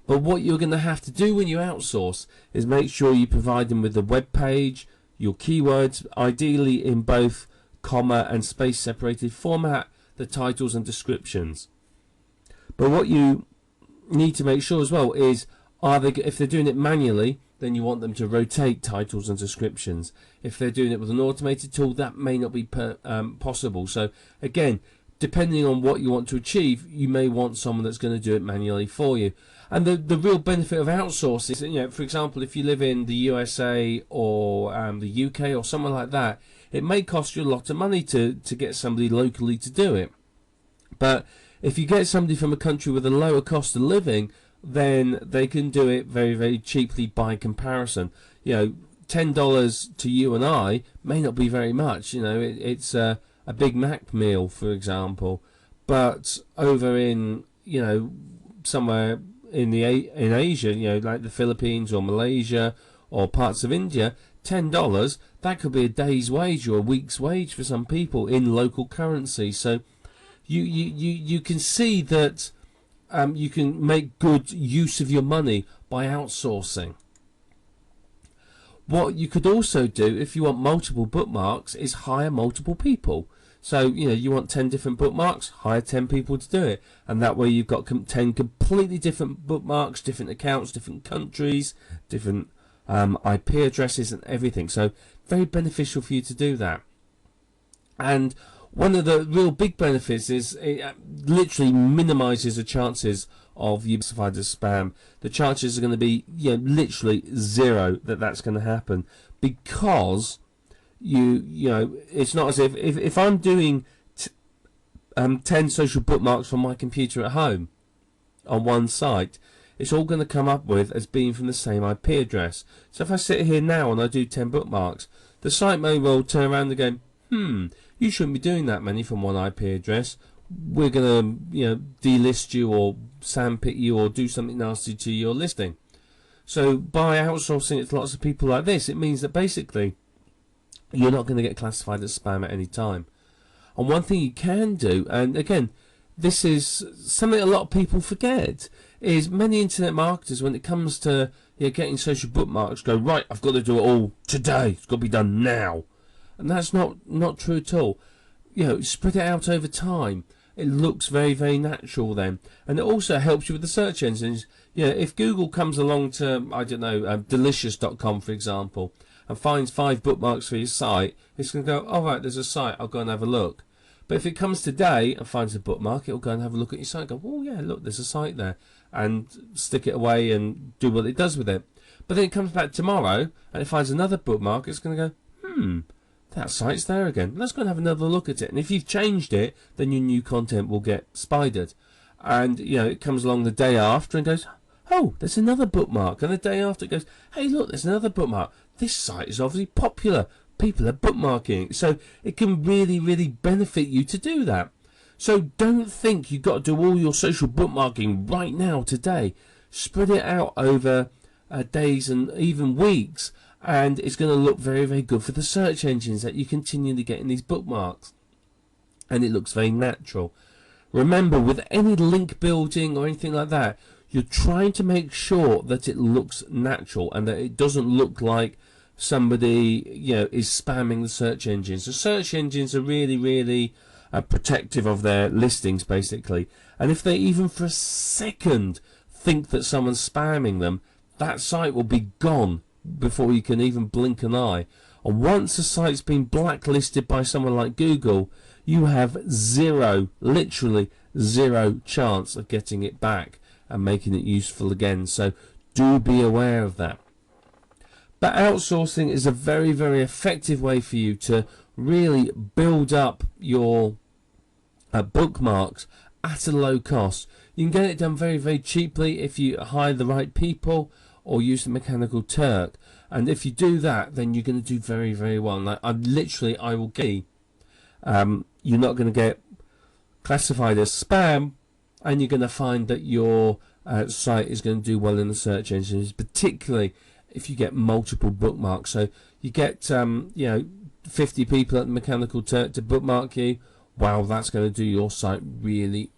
But what you're going to have to do when you outsource is make sure you provide them with the web page, your keywords, ideally in both comma and space separated format, the titles and descriptions. But what you need to make sure as well is, if they're doing it manually, then you want them to rotate titles and descriptions. If they're doing it with an automated tool, that may not be possible. So again, depending on what you want to achieve, you may want someone that's going to do it manually for you. And the real benefit of outsourcing is, for example, if you live in the USA or the UK or somewhere like that, it may cost you a lot of money to get somebody locally to do it. But if you get somebody from a country with a lower cost of living, then they can do it very, very cheaply by comparison. $10 to you and I may not be very much. It's a Big Mac meal, for example. But over in, somewhere in Asia, like the Philippines or Malaysia or parts of India, $10, that could be a day's wage or a week's wage for some people in local currency. So you can see that you can make good use of your money by outsourcing. What you could also do, if you want multiple bookmarks, is hire multiple people. So, you want 10 different bookmarks, hire 10 people to do it. And that way you've got 10 completely different bookmarks, different accounts, different countries, different IP addresses and everything. So, very beneficial for you to do that. And one of the real big benefits is it literally minimises the chances of you being classified as spam. The chances are going to be literally zero that that's going to happen, because it's not as if I'm doing 10 social bookmarks from my computer at home on one site, it's all going to come up with as being from the same IP address. So if I sit here now and I do 10 bookmarks, the site may well turn around and go, you shouldn't be doing that many from one IP address. We're going to, delist you or sandpit you or do something nasty to your listing. So by outsourcing it to lots of people like this, it means that basically you're not going to get classified as spam at any time. And one thing you can do, and again, this is something a lot of people forget, is many internet marketers, when it comes to getting social bookmarks, go, right, I've got to do it all today. It's got to be done now. And that's not true at all. Spread it out over time. It looks very, very natural then. And it also helps you with the search engines. If Google comes along to, I don't know, delicious.com, for example, and finds 5 bookmarks for your site, it's going to go, all right, there's a site, I'll go and have a look. But if it comes today and finds a bookmark, it'll go and have a look at your site and go, oh yeah, look, there's a site there, and stick it away and do what it does with it. But then it comes back tomorrow and it finds another bookmark, it's going to go, that site's there again. Let's go and have another look at it. And if you've changed it, then your new content will get spidered. And, it comes along the day after and goes, oh, there's another bookmark. And the day after it goes, hey, look, there's another bookmark. This site is obviously popular. People are bookmarking. So it can really, really benefit you to do that. So don't think you've got to do all your social bookmarking right now, today. Spread it out over days and even weeks. And it's going to look very, very good for the search engines that you continually get in these bookmarks. And it looks very natural. Remember, with any link building or anything like that, you're trying to make sure that it looks natural and that it doesn't look like somebody, is spamming the search engines. The search engines are really protective of their listings, basically. And if they even for a second think that someone's spamming them, that site will be gone before you can even blink an eye. And once a site's been blacklisted by someone like Google, you have literally zero chance of getting it back and making it useful again. So do be aware of that. But outsourcing is a very effective way for you to really build up your bookmarks at a low cost. You can get it done very cheaply if you hire the right people or use the Mechanical Turk. And if you do that, then you're going to do very well. Like I will get you're not going to get classified as spam, and you're going to find that your site is going to do well in the search engines, particularly if you get multiple bookmarks. So you get 50 people at the Mechanical Turk to bookmark you. Wow, that's going to do your site really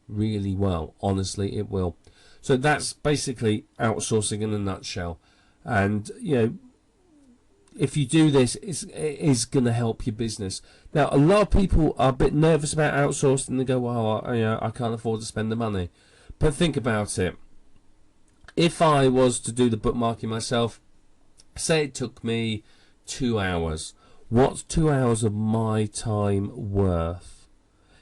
well. Honestly, it will. So that's basically outsourcing in a nutshell. And if you do this, it is going to help your business. Now, a lot of people are a bit nervous about outsourcing. They go, well, I can't afford to spend the money. But think about it. If I was to do the bookmarking myself, say it took me 2 hours. What's 2 hours of my time worth?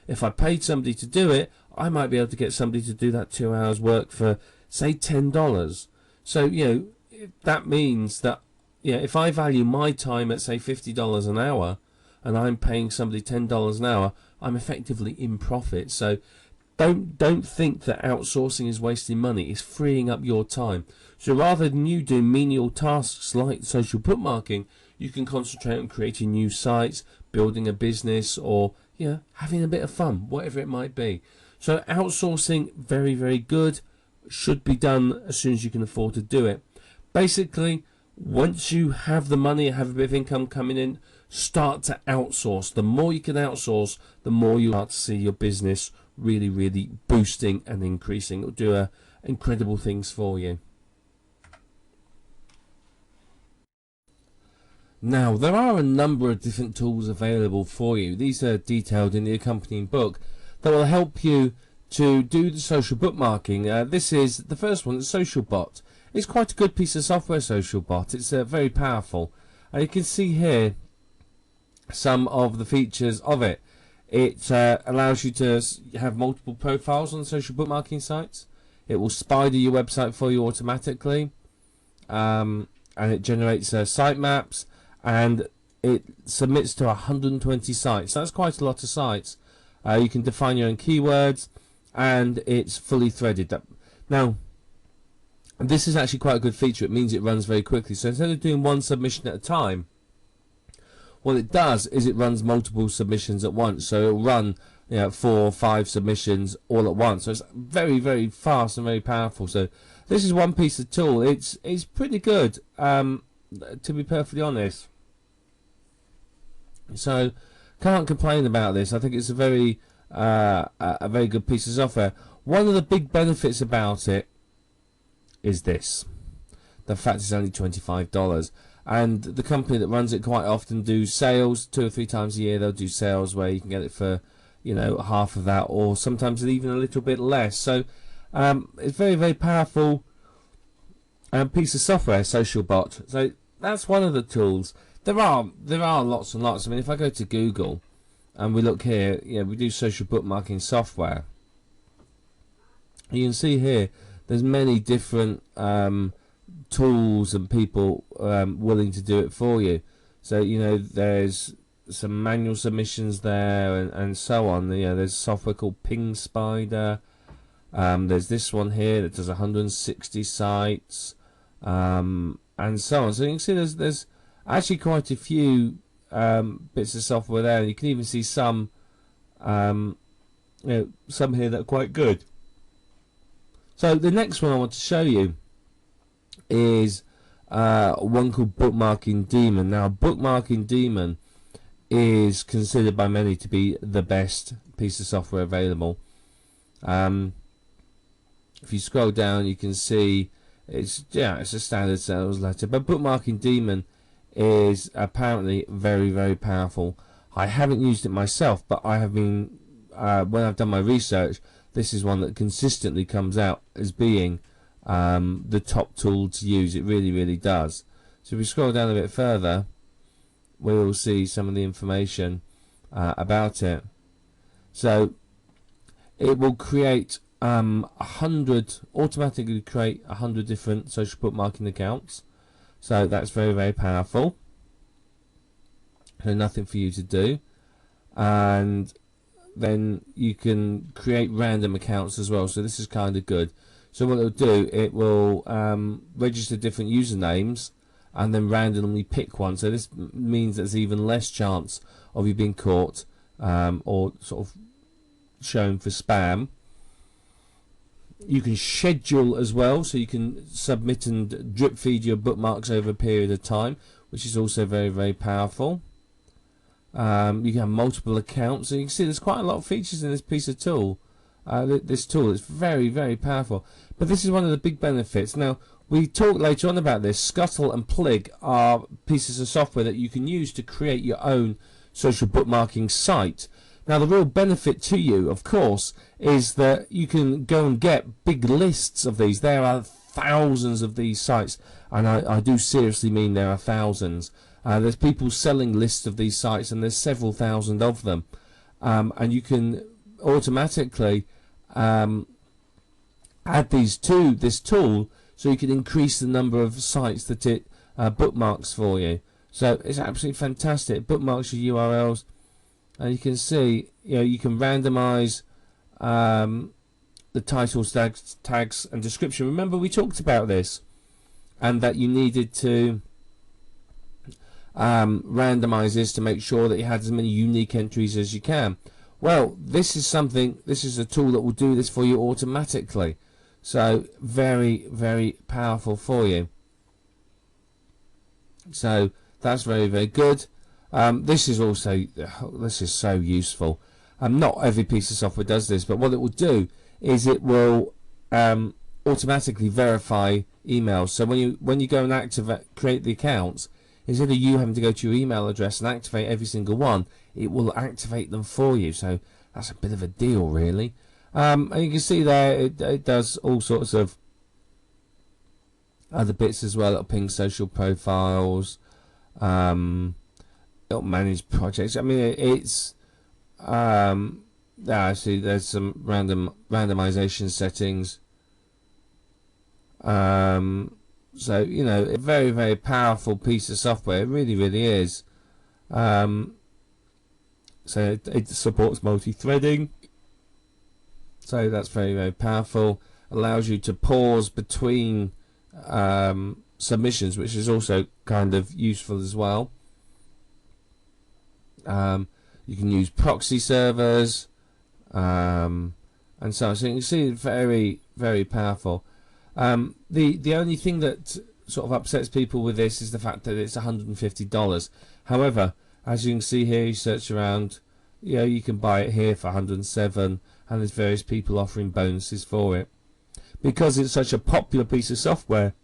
If I paid somebody to do it, I might be able to get somebody to do that 2 hours work for, say, $10. So, that means that, if I value my time at, say, $50 an hour, and I'm paying somebody $10 an hour, I'm effectively in profit. So don't think that outsourcing is wasting money. It's freeing up your time. So rather than you doing menial tasks like social bookmarking, you can concentrate on creating new sites, building a business, or having a bit of fun, whatever it might be. So outsourcing, very good. Should be done as soon as you can afford to do it. Basically, once you have the money, have a bit of income coming in, start to outsource. The more you can outsource, the more you start to see your business really boosting and increasing. It'll do incredible things for you. Now, there are a number of different tools available for you. These are detailed in the accompanying book that will help you to do the social bookmarking. This is the first one, the SocialBot. It's quite a good piece of software, SocialBot. It's very powerful. And you can see here some of the features of it. It allows you to have multiple profiles on social bookmarking sites. It will spider your website for you automatically. And it generates site maps. And it submits to 120 sites. So that's quite a lot of sites. You can define your own keywords. And it's fully threaded. Now, this is actually quite a good feature. It means it runs very quickly. So instead of doing one submission at a time, what it does is it runs multiple submissions at once. So it'll run 4 or 5 submissions all at once. So it's very fast and very powerful. So this is one piece of tool. It's pretty good, to be perfectly honest. So can't complain about this. I think it's a very good piece of software. One of the big benefits about it is this: the fact it's only $25, and the company that runs it quite often do sales 2 or 3 times a year. They'll do sales where you can get it for half of that, or sometimes even a little bit less. So it's very powerful piece of software, SocialBot. So that's one of the tools. There are lots and lots. I mean, if I go to Google and we look here, we do social bookmarking software. You can see here there's many different tools and people willing to do it for you. So there's some manual submissions there and so on. There's software called Ping Spider. There's this one here that does 160 sites, and so on. So you can see there's actually quite a few bits of software there. You can even see some some here that are quite good. So the next one I want to show you is one called Bookmarking Demon. Now, Bookmarking Demon is considered by many to be the best piece of software available. If you scroll down, you can see it's a standard sales letter. But Bookmarking Demon is apparently very, very powerful. I haven't used it myself, but I have been when I've done my research, this is one that consistently comes out as being the top tool to use. It really, really does. So if we scroll down a bit further, we will see some of the information about it. So it will create automatically create 100 different social bookmarking accounts. So that's very, very powerful. So nothing for you to do. And then you can create random accounts as well. So this is kind of good. So what it'll do, it will register different usernames and then randomly pick one. So this means there's even less chance of you being caught or sort of shown for spam. You can schedule as well, so you can submit and drip feed your bookmarks over a period of time, which is also very, very powerful. You can have multiple accounts, so you can see there's quite a lot of features in this piece of tool. This tool is very, very powerful. But this is one of the big benefits. Now, we talk later on about this. Scuttle and Plig are pieces of software that you can use to create your own social bookmarking site. Now, the real benefit to you, of course, is that you can go and get big lists of these. There are thousands of these sites, and I do seriously mean there are thousands. There's people selling lists of these sites, and there's several thousand of them. And you can automatically add these to this tool, so you can increase the number of sites that it bookmarks for you. So it's absolutely fantastic. It bookmarks your URLs. And you can see, you can randomize the titles, tags, and description. Remember, we talked about this, and that you needed to randomize this to make sure that you had as many unique entries as you can. Well, this is a tool that will do this for you automatically. So very, very powerful for you. So that's very, very good. This is so useful. Not every piece of software does this, but what it will do is it will automatically verify emails. So when you go and create the accounts, instead of you having to go to your email address and activate every single one, it will activate them for you. So that's a bit of a deal, really. And you can see there it does all sorts of other bits as well. It'll ping social profiles. It'll manage projects. I mean, it's I see there's some randomization settings. So a very, very powerful piece of software. It really, really is. So it supports multi-threading. So that's very, very powerful. Allows you to pause between submissions, which is also kind of useful as well. You can use proxy servers, and so on. So you can see it's very, very powerful. The only thing that sort of upsets people with this is the fact that it's $150. However, as you can see here, you search around, you can buy it here for $107, and there's various people offering bonuses for it. Because it's such a popular piece of software,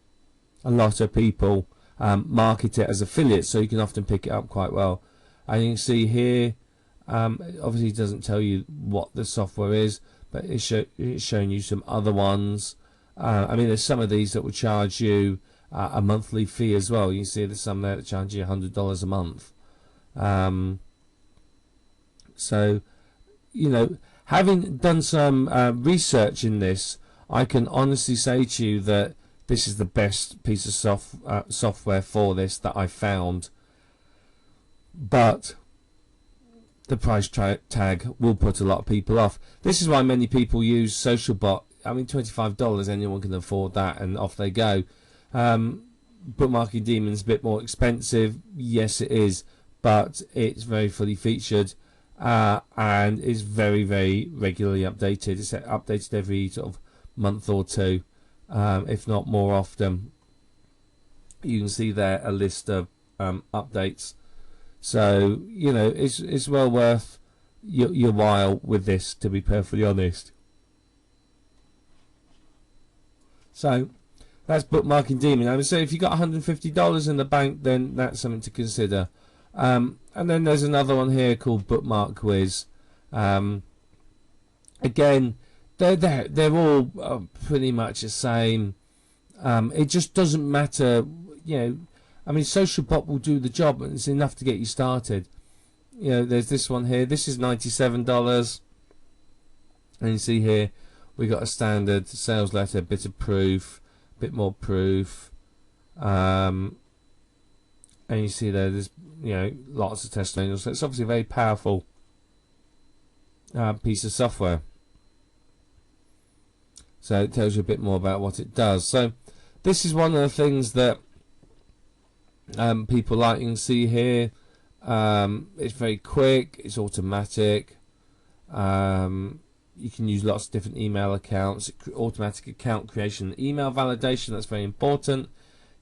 a lot of people market it as affiliates, so you can often pick it up quite well. And you can see here, obviously it doesn't tell you what the software is, but it's showing you some other ones. I mean, there's some of these that will charge you a monthly fee as well. You can see there's some there that charge you $100 a month. So, having done some research in this, I can honestly say to you that this is the best piece of software for this that I found. But the price tag will put a lot of people off. This is why many people use SocialBot. I mean, $25, anyone can afford that, and off they go. Bookmarking Demon's a bit more expensive. Yes, it is, but it's very fully featured, and is very, very regularly updated. It's updated every sort of month or two, if not more often. You can see there a list of updates. So it's well worth your while with this, to be perfectly honest. So that's Bookmarking Demon. I would say if you got $150 in the bank, then that's something to consider. And then there's another one here called Bookmark Quiz. Again, they're all pretty much the same. It just doesn't matter, you know. I mean, SocialBot will do the job, and it's enough to get you started. You know, there's this one here. This is $97, and you see here we got a standard sales letter, a bit of proof, a bit more proof, and you see there's, you know, lots of testimonials. So it's obviously a very powerful piece of software. So it tells you a bit more about what it does. So this is one of the things that people like. You can see here, it's very quick, it's automatic. You can use lots of different email accounts, automatic account creation, email validation, that's very important.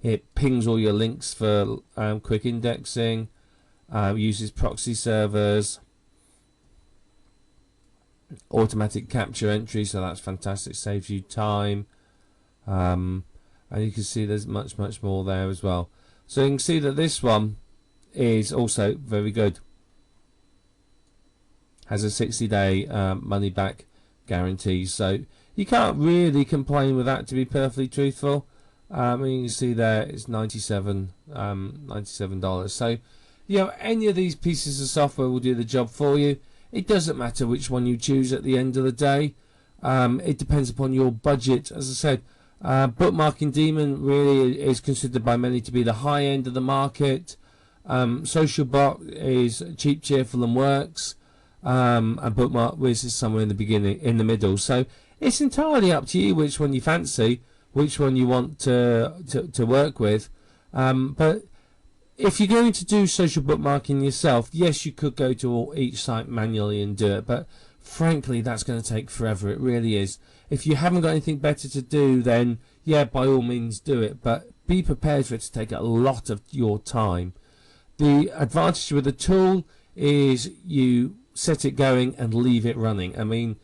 It pings all your links for quick indexing, uses proxy servers, automatic capture entry, so that's fantastic, saves you time. And you can see there's much more there as well. So you can see that this one is also very good. Has a 60-day money back guarantee, so you can't really complain with that, to be perfectly truthful. You can see there it's $97. So, you know, any of these pieces of software will do the job for you. It doesn't matter which one you choose at the end of the day. It depends upon your budget. As I said, Bookmarking Demon really is considered by many to be the high end of the market. SocialBot is cheap, cheerful, and works. And Bookmark Quiz is somewhere in the middle. So it's entirely up to you which one you fancy, which one you want to work with. But if you're going to do social bookmarking yourself, yes, you could go to each site manually and do it, but frankly, that's going to take forever. It really is. If you haven't got anything better to do, then yeah, by all means do it, but be prepared for it to take a lot of your time. The advantage with the tool is you set it going and leave it running. I mean,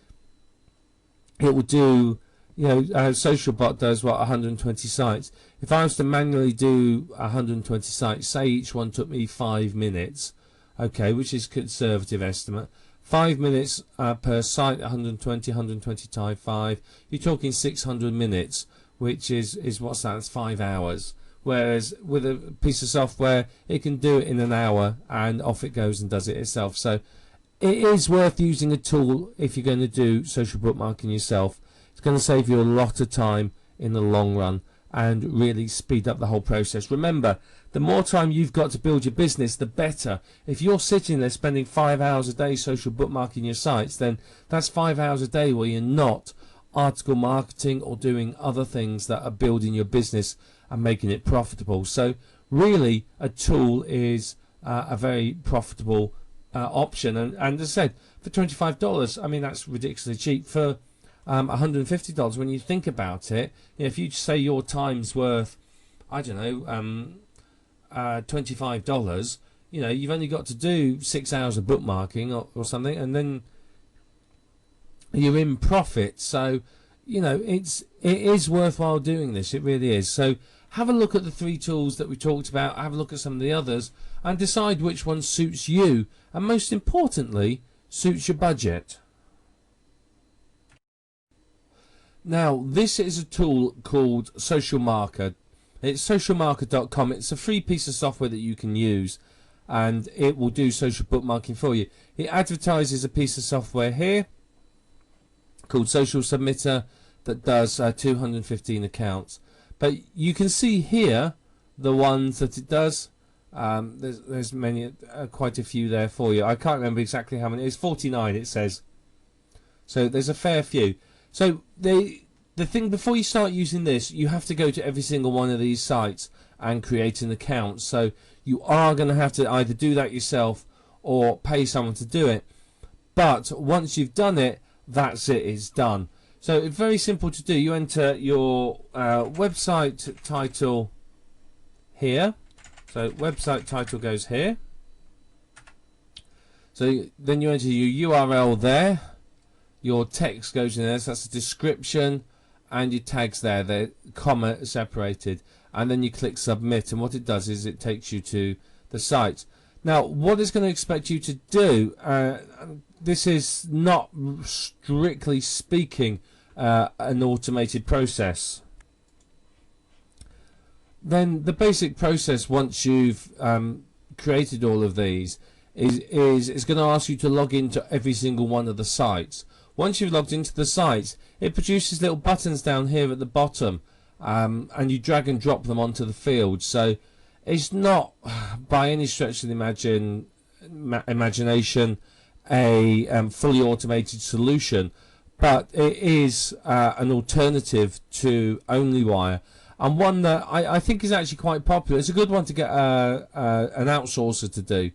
it will do, you know, SocialBot does what, 120 sites. If I was to manually do 120 sites, say each one took me 5 minutes, okay, which is conservative estimate, 5 minutes per site, 120 times 5, you're talking 600 minutes, which is what's that? It's 5 hours. Whereas with a piece of software, it can do it in an hour, and off it goes and does it itself. So it is worth using a tool if you're going to do social bookmarking yourself. It's going to save you a lot of time in the long run and really speed up the whole process. Remember, the more time you've got to build your business, the better. If you're sitting there spending 5 hours a day social bookmarking your sites, then that's 5 hours a day where you're not article marketing or doing other things that are building your business and making it profitable. So really, a tool is a very profitable option. And as I said, for $25, I mean, that's ridiculously cheap. For $150, when you think about it, you know, if you say your time's worth, I don't know, $25, you know, you've only got to do 6 hours of bookmarking or something, and then you're in profit. So, you know, it is worthwhile doing this. It really is. So have a look at the 3 tools that we talked about, have a look at some of the others, and decide which one suits you, and most importantly, suits your budget. Now, this is a tool called Social Marker. It's socialmarker.com. It's a free piece of software that you can use, and it will do social bookmarking for you. It advertises a piece of software here called Social Submitter that does 215 accounts. But you can see here the ones that it does. There's many, quite a few there for you. I can't remember exactly how many. It's 49, it says. So there's a fair few. So the thing, before you start using this, you have to go to every single one of these sites and create an account. So you are going to have to either do that yourself or pay someone to do it. But once you've done it, that's it, it's done. So it's very simple to do. You enter your website title here. So website title goes here. So then you enter your URL there. Your text goes in there, so that's a description, and your tags there, they're comma separated, and then you click submit, and what it does is it takes you to the site. Now what it's going to expect you to do, this is not strictly speaking an automated process. Then the basic process, once you've created all of these, is it's going to ask you to log into every single one of the sites. Once you've logged into the sites, it produces little buttons down here at the bottom, and you drag and drop them onto the field. So it's not by any stretch of the imagination a fully automated solution, but it is an alternative to OnlyWire, and one that I think is actually quite popular. It's a good one to get an outsourcer to do.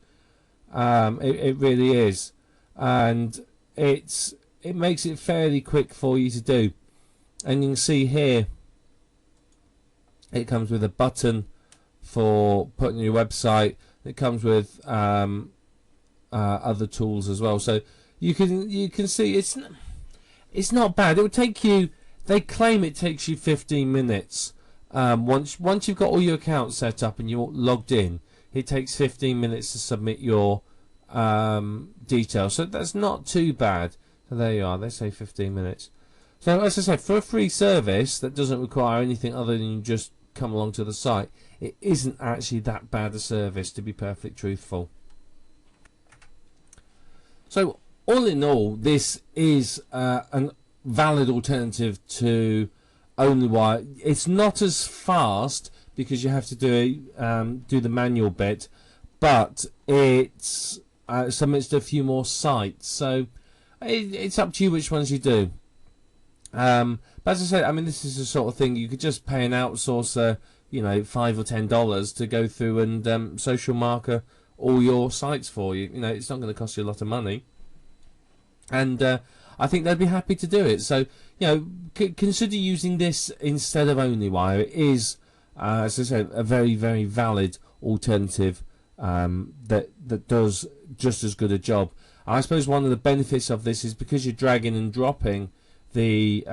It really is, and it makes it fairly quick for you to do. And you can see here it comes with a button for putting your website. It comes with other tools as well, so you can see it's not bad. It would take you, they claim it takes you 15 minutes. Once you've got all your accounts set up and you're logged in, it takes 15 minutes to submit your details, so that's not too bad. So there you are, they say 15 minutes. So as I said, for a free service that doesn't require anything other than you just come along to the site, it isn't actually that bad a service, to be perfectly truthful. So all in all, this is a valid alternative to OnlyWire. It's not as fast because you have to do the manual bit, but it's submits to a few more sites, so it's up to you which ones you do. But as I said, I mean, this is the sort of thing you could just pay an outsourcer, you know, $5 or $10 to go through and social marker all your sites for you. You know, it's not going to cost you a lot of money, and I think they'd be happy to do it. So, you know, consider using this instead of OnlyWire. It is, as I said, a very, very valid alternative that does just as good a job. I suppose one of the benefits of this is because you're dragging and dropping the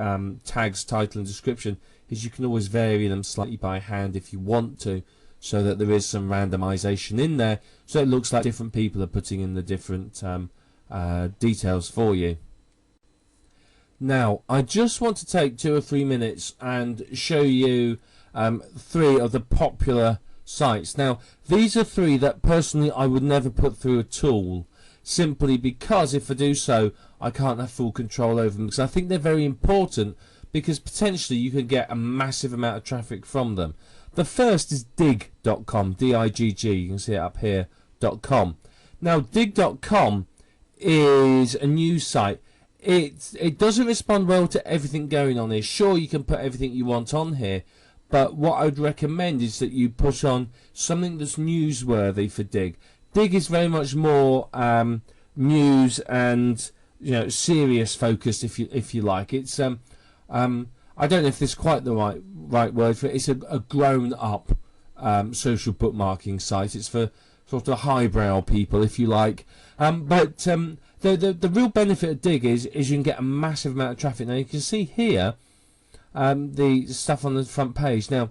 tags, title and description, is you can always vary them slightly by hand if you want to, so that there is some randomization in there, so it looks like different people are putting in the different details for you. Now I just want to take 2 or 3 minutes and show you 3 of the popular sites. Now these are 3 that personally I would never put through a tool, simply because if I do so I can't have full control over them, because I think they're very important, because potentially you could get a massive amount of traffic from them. The first is dig.com, D-I-G-G, you can see it up here, .com. Now dig.com is a news site. It doesn't respond well to everything going on here. Sure, you can put everything you want on here, but what I would recommend is that you put on something that's newsworthy for Dig. Dig is very much more news and, you know, serious focused, if you like. It's I don't know if this is quite the right word for it. It's a grown up social bookmarking site. It's for sort of highbrow people, if you like. But the real benefit of Dig is you can get a massive amount of traffic. Now you can see here the stuff on the front page. Now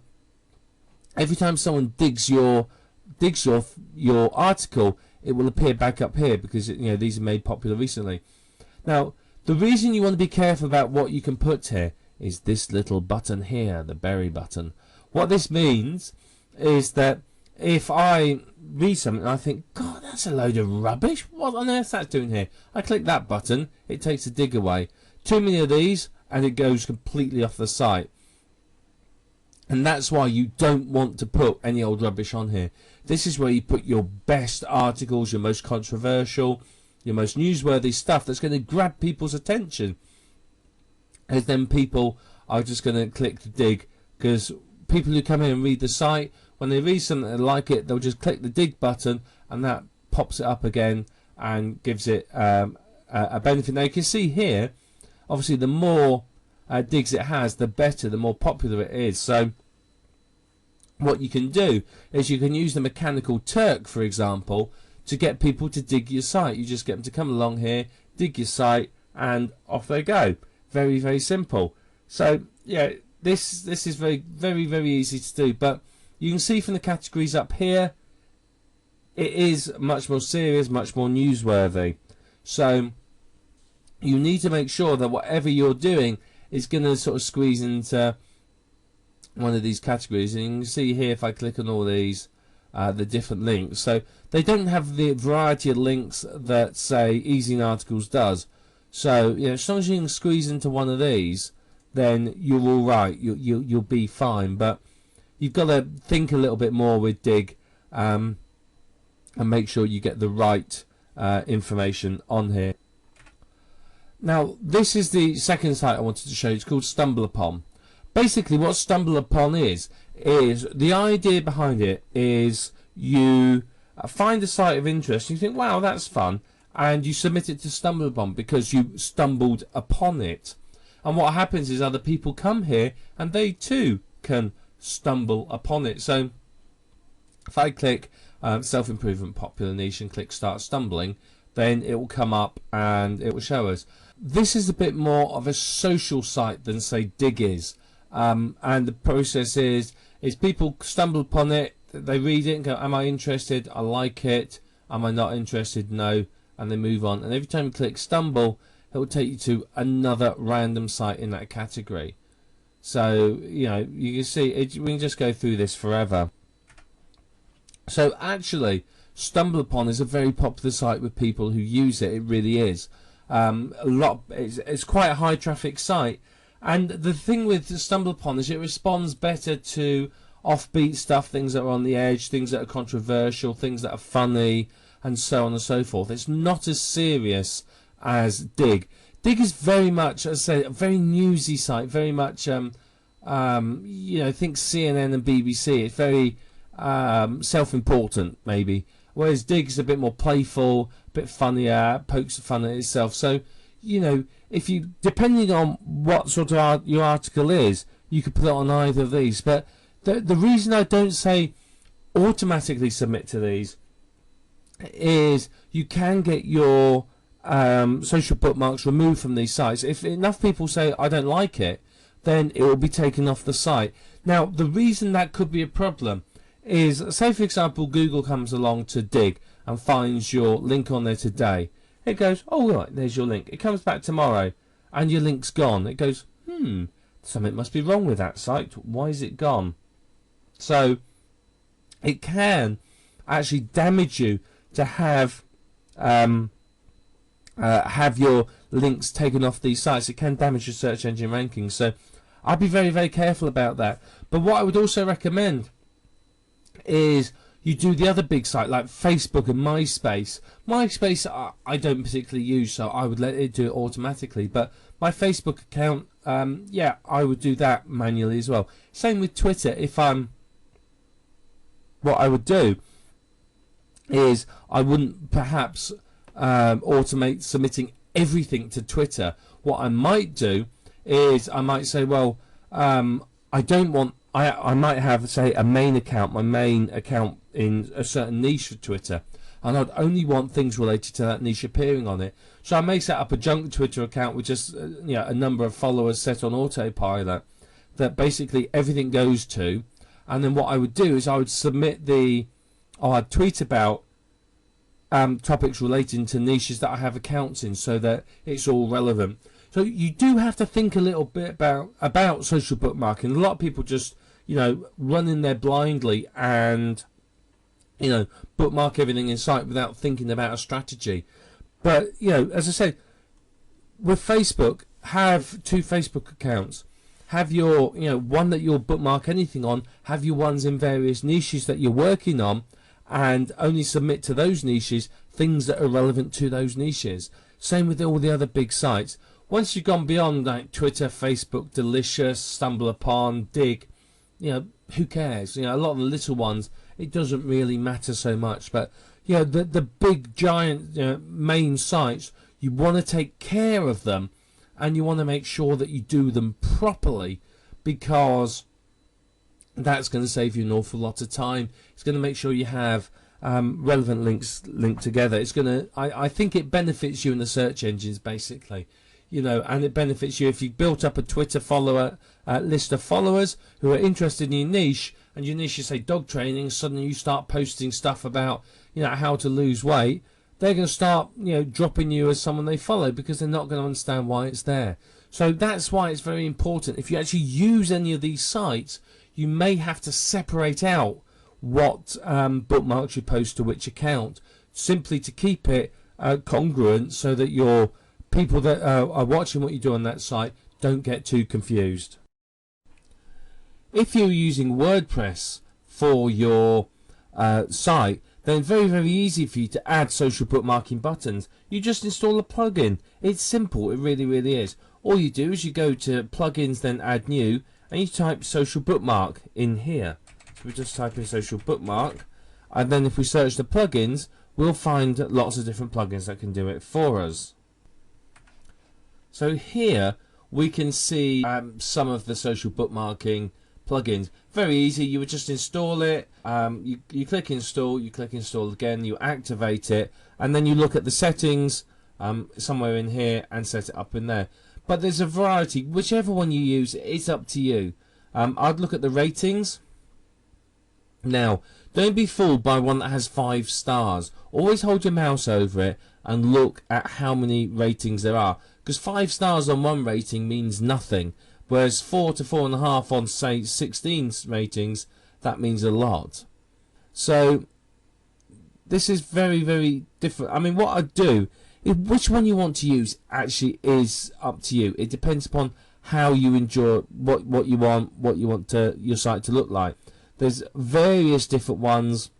every time someone digs your article, it will appear back up here, because you know, these are made popular recently. Now the reason you want to be careful about what you can put here is this little button here, the berry button. What this means is that if I read something and I think, God, that's a load of rubbish, what on earth is that doing here? I click that button, it takes the dig away. Too many of these and it goes completely off the site. And that's why you don't want to put any old rubbish on here. This is where you put your best articles, your most controversial, your most newsworthy stuff that's going to grab people's attention. And then people are just going to click the dig, because people who come in and read the site, when they read something and like it, they'll just click the dig button, and that pops it up again and gives it a benefit. Now you can see here, obviously the more digs it has, the better, the more popular it is. So what you can do is you can use the Mechanical Turk, for example, to get people to dig your site. You just get them to come along here, dig your site, and off they go. Very, very simple. So yeah, this is very easy to do. But you can see from the categories up here, it is much more serious, much more newsworthy. So you need to make sure that whatever you're doing is going to sort of squeeze into one of these categories. And you can see here, if I click on all these, the different links. So they don't have the variety of links that, say, Easy in Articles does. So you know, as long as you can squeeze into one of these, then you're all right. You'll be fine. But you've got to think a little bit more with Dig, and make sure you get the right information on here. Now, this is the second site I wanted to show you. It's called Stumble Upon. Basically, what Stumble Upon is the idea behind it is you find a site of interest, and you think, wow, that's fun, and you submit it to Stumble Upon because you stumbled upon it. And what happens is other people come here, and they too can stumble upon it. So if I click self-improvement popular niche and click start stumbling, then it will come up and it will show us. This is a bit more of a social site than, say, Dig is. And the process is people stumble upon it, they read it and go, am I interested? I like it. Am I not interested? No. And they move on. And every time you click stumble, it will take you to another random site in that category. So, you know, you can see it, we can just go through this forever. So actually, Stumble Upon is a very popular site with people who use it. It really is. It's quite a high traffic site. And the thing with Stumble Upon is it responds better to offbeat stuff, things that are on the edge, things that are controversial, things that are funny, and so on and so forth. It's not as serious as Dig. Dig is very much, as I say, a very newsy site, very much, you know, think CNN and BBC. It's very self-important, maybe. Whereas Dig is a bit more playful, a bit funnier, pokes fun at itself. So, you know, if you, depending on what sort of your article is, you could put it on either of these. But the reason I don't say automatically submit to these is you can get your social bookmarks removed from these sites. If enough people say I don't like it, then it will be taken off the site. Now, the reason that could be a problem is, say for example, Google comes along to Dig and finds your link on there today. It goes, oh right, there's your link. It comes back tomorrow and your link's gone. It goes, something must be wrong with that site. Why is it gone? So it can actually damage you to have your links taken off these sites. It can damage your search engine rankings. So I'd be very careful about that. But what I would also recommend is you do the other big site like Facebook and MySpace. MySpace I don't particularly use, so I would let it do it automatically. But my Facebook account, yeah, I would do that manually as well. Same with Twitter. What I would do is I wouldn't perhaps automate submitting everything to Twitter. What I might do is I might say, well, I don't want. I might have, say, a main account, my main account in a certain niche for Twitter, and I'd only want things related to that niche appearing on it. So I may set up a junk Twitter account with just you know, a number of followers set on autopilot that basically everything goes to, and then what I would do is I would submit I'd tweet about topics relating to niches that I have accounts in, so that it's all relevant. So you do have to think a little bit about social bookmarking. A lot of people just, you know, run in there blindly and, you know, bookmark everything in sight without thinking about a strategy. But, you know, as I said, with Facebook, have 2 Facebook accounts. Have your, you know, one that you'll bookmark anything on. Have your ones in various niches that you're working on, and only submit to those niches things that are relevant to those niches. Same with all the other big sites. Once you've gone beyond like Twitter, Facebook, Delicious, Stumble Upon, Dig, you know, who cares? You know, a lot of the little ones, it doesn't really matter so much. But, you know, the big, giant, you know, main sites, you want to take care of them, and you want to make sure that you do them properly, because that's going to save you an awful lot of time. It's going to make sure you have relevant links linked together. It's going to, I think it benefits you in the search engines, basically. you know, and it benefits you if you built up a Twitter follower list of followers who are interested in your niche, and your niche is, say, dog training. Suddenly you start posting stuff about, you know, how to lose weight. They're going to start, you know, dropping you as someone they follow, because they're not going to understand why it's there. So that's why it's very important. If you actually use any of these sites, you may have to separate out what bookmarks you post to which account, simply to keep it congruent, so that your people that are watching what you do on that site don't get too confused. If you're using WordPress for your site, then very easy for you to add social bookmarking buttons. You just install a plugin. It's simple, it really is. All you do is you go to plugins, then add new, and you type social bookmark in here. So we just type in social bookmark, and then if we search the plugins, we'll find lots of different plugins that can do it for us. So here we can see some of the social bookmarking plugins. Very easy. You would just install it, you click install, you click install again, you activate it, and then you look at the settings somewhere in here and set it up in there. But there's a variety. Whichever one you use, it's up to you. I'd look at the ratings. Now, don't be fooled by one that has 5 stars. Always hold your mouse over it and look at how many ratings there are, because 5 stars on one rating means nothing, whereas 4 to 4.5 on, say, 16 ratings, that means a lot. So this is very different. I mean, what I'd do, which one you want to use actually is up to you. It depends upon how you enjoy what you want your site to look like. There's various different ones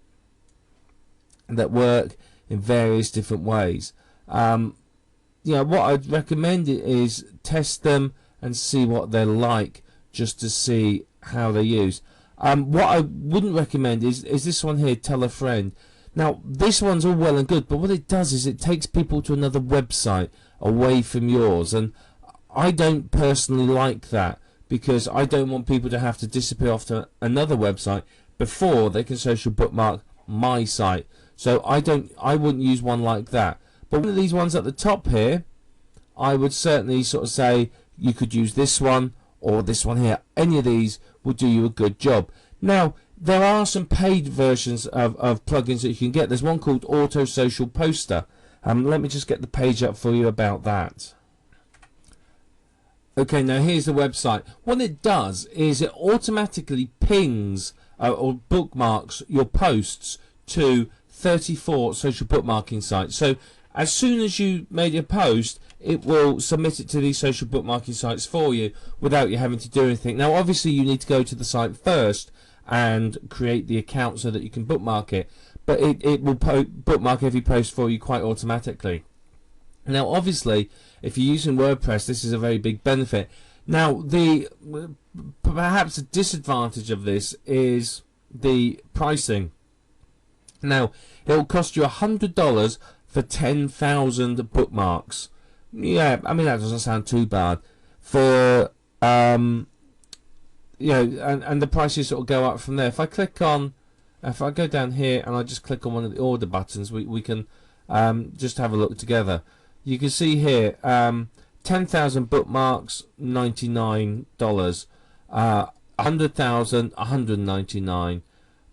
that work in various different ways. You know, what I'd recommend is test them and see what they're like, just to see how they use. What I wouldn't recommend is this one here, Tell a Friend. Now, this one's all well and good, but what it does is it takes people to another website away from yours, and I don't personally like that, because I don't want people to have to disappear off to another website before they can social bookmark my site. So I wouldn't use one like that. But one of these ones at the top here, I would certainly sort of say you could use this one or this one here. Any of these will do you a good job. Now, there are some paid versions of plugins that you can get. There's one called Auto Social Poster. Let me just get the page up for you about that. Okay, now here's the website. What it does is it automatically pings or bookmarks your posts to 34 social bookmarking sites. So as soon as you made a post, it will submit it to these social bookmarking sites for you without you having to do anything. Now, obviously, you need to go to the site first and create the account so that you can bookmark it, but it will bookmark every post for you quite automatically. Now, obviously, if you're using WordPress, this is a very big benefit. Now, perhaps a disadvantage of this is the pricing. Now, it will cost you $100 for 10,000 bookmarks. Yeah, I mean, that doesn't sound too bad. For you know, and the prices sort of go up from there. If I go down here and I just click on one of the order buttons, we can just have a look together. You can see here, 10,000 bookmarks, $99. 100,000, $199,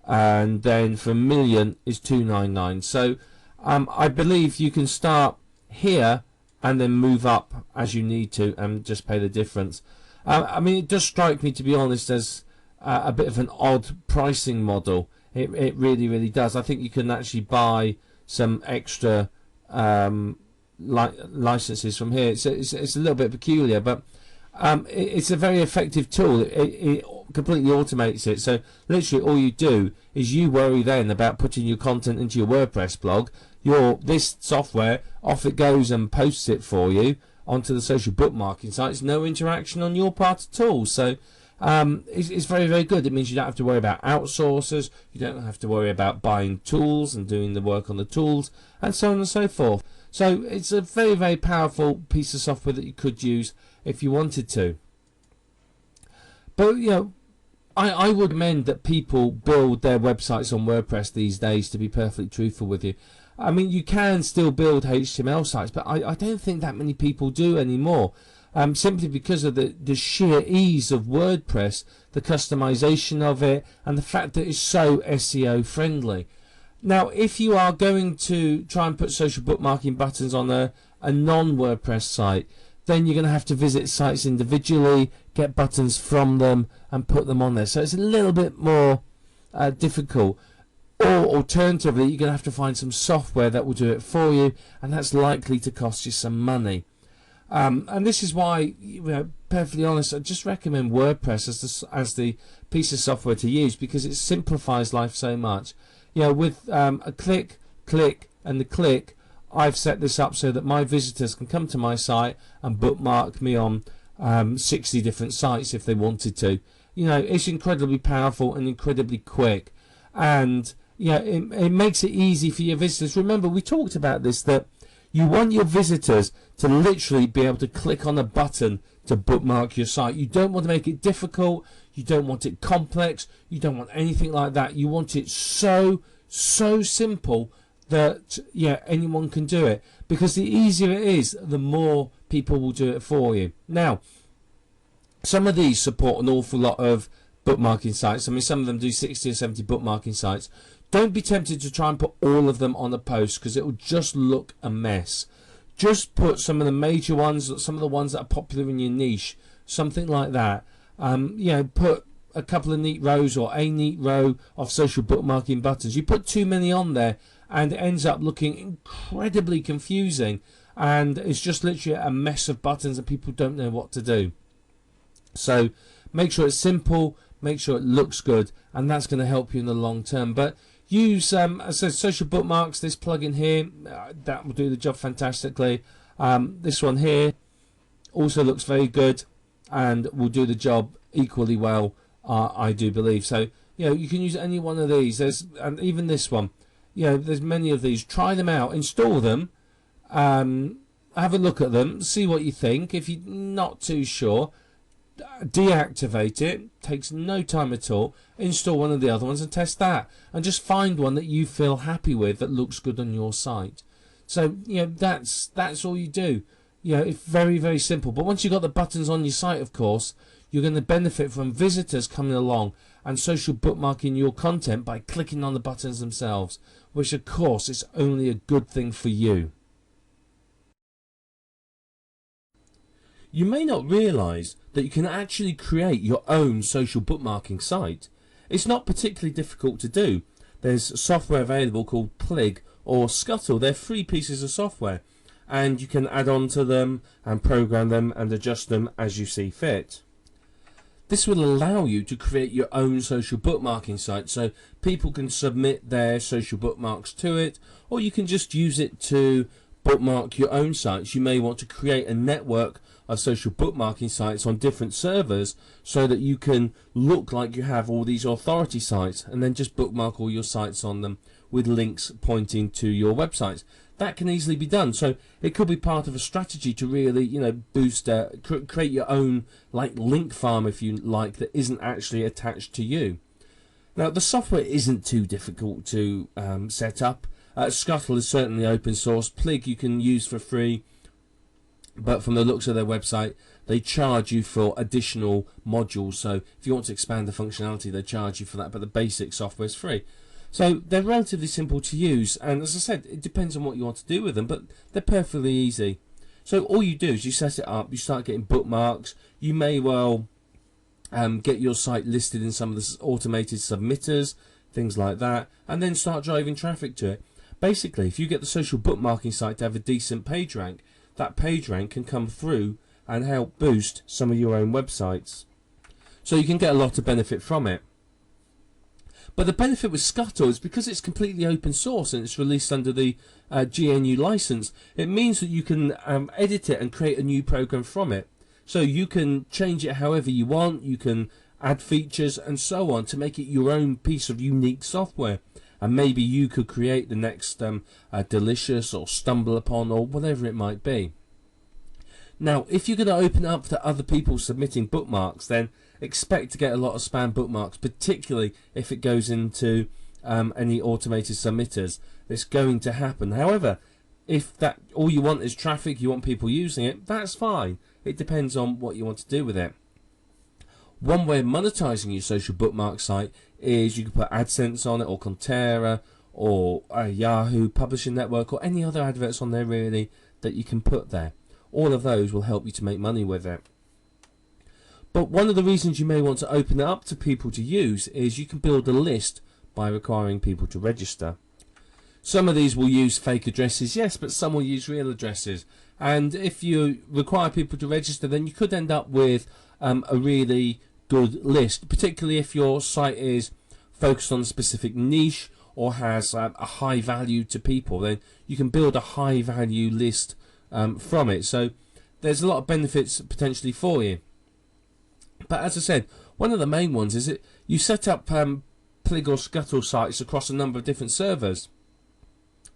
and then for a million is $299. So I believe you can start here and then move up as you need to and just pay the difference. I mean, it does strike me, to be honest, as a bit of an odd pricing model. It really does. I think you can actually buy some extra licenses from here. It's a little bit peculiar, but it's a very effective tool. It completely automates it. So literally all you do is you worry then about putting your content into your WordPress blog. This software, off it goes and posts it for you onto the social bookmarking sites. No interaction on your part at all. So it's very good. It means you don't have to worry about outsourcers, you don't have to worry about buying tools and doing the work on the tools, and so on and so forth. So it's a very powerful piece of software that you could use if you wanted to. But you know, I would recommend that people build their websites on WordPress these days, to be perfectly truthful with you. I mean, you can still build HTML sites, but I don't think that many people do anymore. Simply because of the sheer ease of WordPress, the customization of it, and the fact that it's so SEO friendly. Now, if you are going to try and put social bookmarking buttons on a non-WordPress site, then you're going to have to visit sites individually, get buttons from them, and put them on there. So it's a little bit more difficult. Or alternatively, you're going to have to find some software that will do it for you, and that's likely to cost you some money. And this is why, perfectly honest, I just recommend WordPress as the piece of software to use, because it simplifies life so much. With a click, and the click, I've set this up so that my visitors can come to my site and bookmark me on 60 different sites if they wanted to. It's incredibly powerful and incredibly quick, and it makes it easy for your visitors. Remember, we talked about this, that you want your visitors to literally be able to click on a button to bookmark your site. You don't want to make it difficult. You don't want it complex. You don't want anything like that. You want it so simple that anyone can do it. Because the easier it is, the more people will do it for you. Now, some of these support an awful lot of bookmarking sites. I mean, some of them do 60 or 70 bookmarking sites. Don't be tempted to try and put all of them on a post, because it will just look a mess. Just put some of the major ones, some of the ones that are popular in your niche, something like that. Put a couple of neat rows or a neat row of social bookmarking buttons. You put too many on there and it ends up looking incredibly confusing, and it's just literally a mess of buttons and people don't know what to do. So make sure it's simple, make sure it looks good, and that's going to help you in the long term. But use social bookmarks, this plugin here, that will do the job fantastically. This one here also looks very good and will do the job equally well, I do believe. So you can use any one of these. And even this one, there's many of these. Try them out, install them, have a look at them, see what you think. If you're not too sure, deactivate it. Takes no time at all. Install one of the other ones and test that, and just find one that you feel happy with, that looks good on your site. So that's all you do. It's very, very simple. But once you've got the buttons on your site, of course, you're going to benefit from visitors coming along and social bookmarking your content by clicking on the buttons themselves, which of course is only a good thing for you. You may not realise that you can actually create your own social bookmarking site. It's not particularly difficult to do. There's software available called Plig or Scuttle. They're free pieces of software, and you can add on to them and program them and adjust them as you see fit. This will allow you to create your own social bookmarking site, so people can submit their social bookmarks to it, or you can just use it to bookmark your own sites. You may want to create a network of social bookmarking sites on different servers so that you can look like you have all these authority sites, and then just bookmark all your sites on them with links pointing to your websites. That can easily be done. So it could be part of a strategy to really, boost, create your own link farm, if you like, that isn't actually attached to you. Now, the software isn't too difficult to set up. Scuttle is certainly open source. Plig you can use for free, but from the looks of their website, they charge you for additional modules. So if you want to expand the functionality, they charge you for that, but the basic software is free. So they're relatively simple to use, and as I said, it depends on what you want to do with them, but they're perfectly easy. So all you do is you set it up, you start getting bookmarks. You may well get your site listed in some of the automated submitters, things like that, and then start driving traffic to it. Basically, if you get the social bookmarking site to have a decent page rank, that page rank can come through and help boost some of your own websites. So you can get a lot of benefit from it. But the benefit with Scuttle is because it's completely open source and it's released under the GNU license, it means that you can edit it and create a new program from it. So you can change it however you want, you can add features and so on to make it your own piece of unique software. And maybe you could create the next Delicious or Stumble Upon or whatever it might be. Now, if you're going to open up to other people submitting bookmarks, then expect to get a lot of spam bookmarks, particularly if it goes into any automated submitters. that's going to happen. However, if that all you want is traffic, you want people using it, that's fine. It depends on what you want to do with it. One way of monetizing your social bookmark site is you can put AdSense on it, or Contera, or Yahoo Publishing Network, or any other adverts on there really that you can put there. All of those will help you to make money with it. But one of the reasons you may want to open it up to people to use is you can build a list by requiring people to register. Some of these will use fake addresses, yes, but some will use real addresses. And if you require people to register, then you could end up with a really good list, particularly if your site is focused on a specific niche or has a high value to people. Then you can build a high value list from it. So there's a lot of benefits potentially for you. But as I said, one of the main ones is that you set up Plig or Scuttle sites across a number of different servers,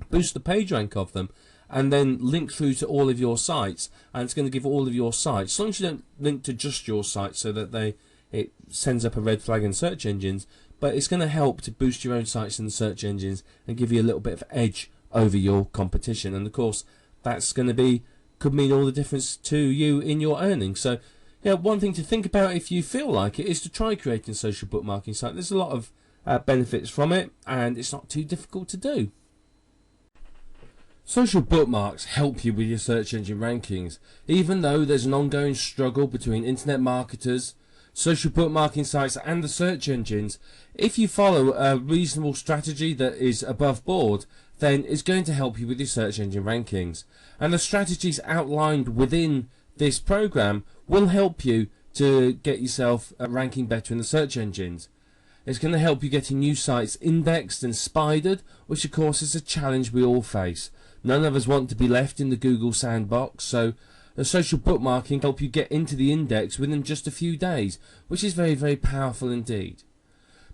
boost the page rank of them, and then link through to all of your sites, and it's going to give all of your sites, as long as you don't link to just your site so that it sends up a red flag in search engines, but it's going to help to boost your own sites in the search engines and give you a little bit of edge over your competition. And of course that's going to could mean all the difference to you in your earnings. So yeah, one thing to think about if you feel like it is to try creating a social bookmarking site. There's a lot of benefits from it, and it's not too difficult to do. Social bookmarks help you with your search engine rankings, even though there's an ongoing struggle between internet marketers, social bookmarking sites and the search engines. If you follow a reasonable strategy that is above board, then it's going to help you with your search engine rankings. And the strategies outlined within this program will help you to get yourself ranking better in the search engines. It's going to help you getting new sites indexed and spidered, which of course is a challenge we all face. None of us want to be left in the Google sandbox, so the social bookmarking help you get into the index within just a few days, which is very, very powerful indeed.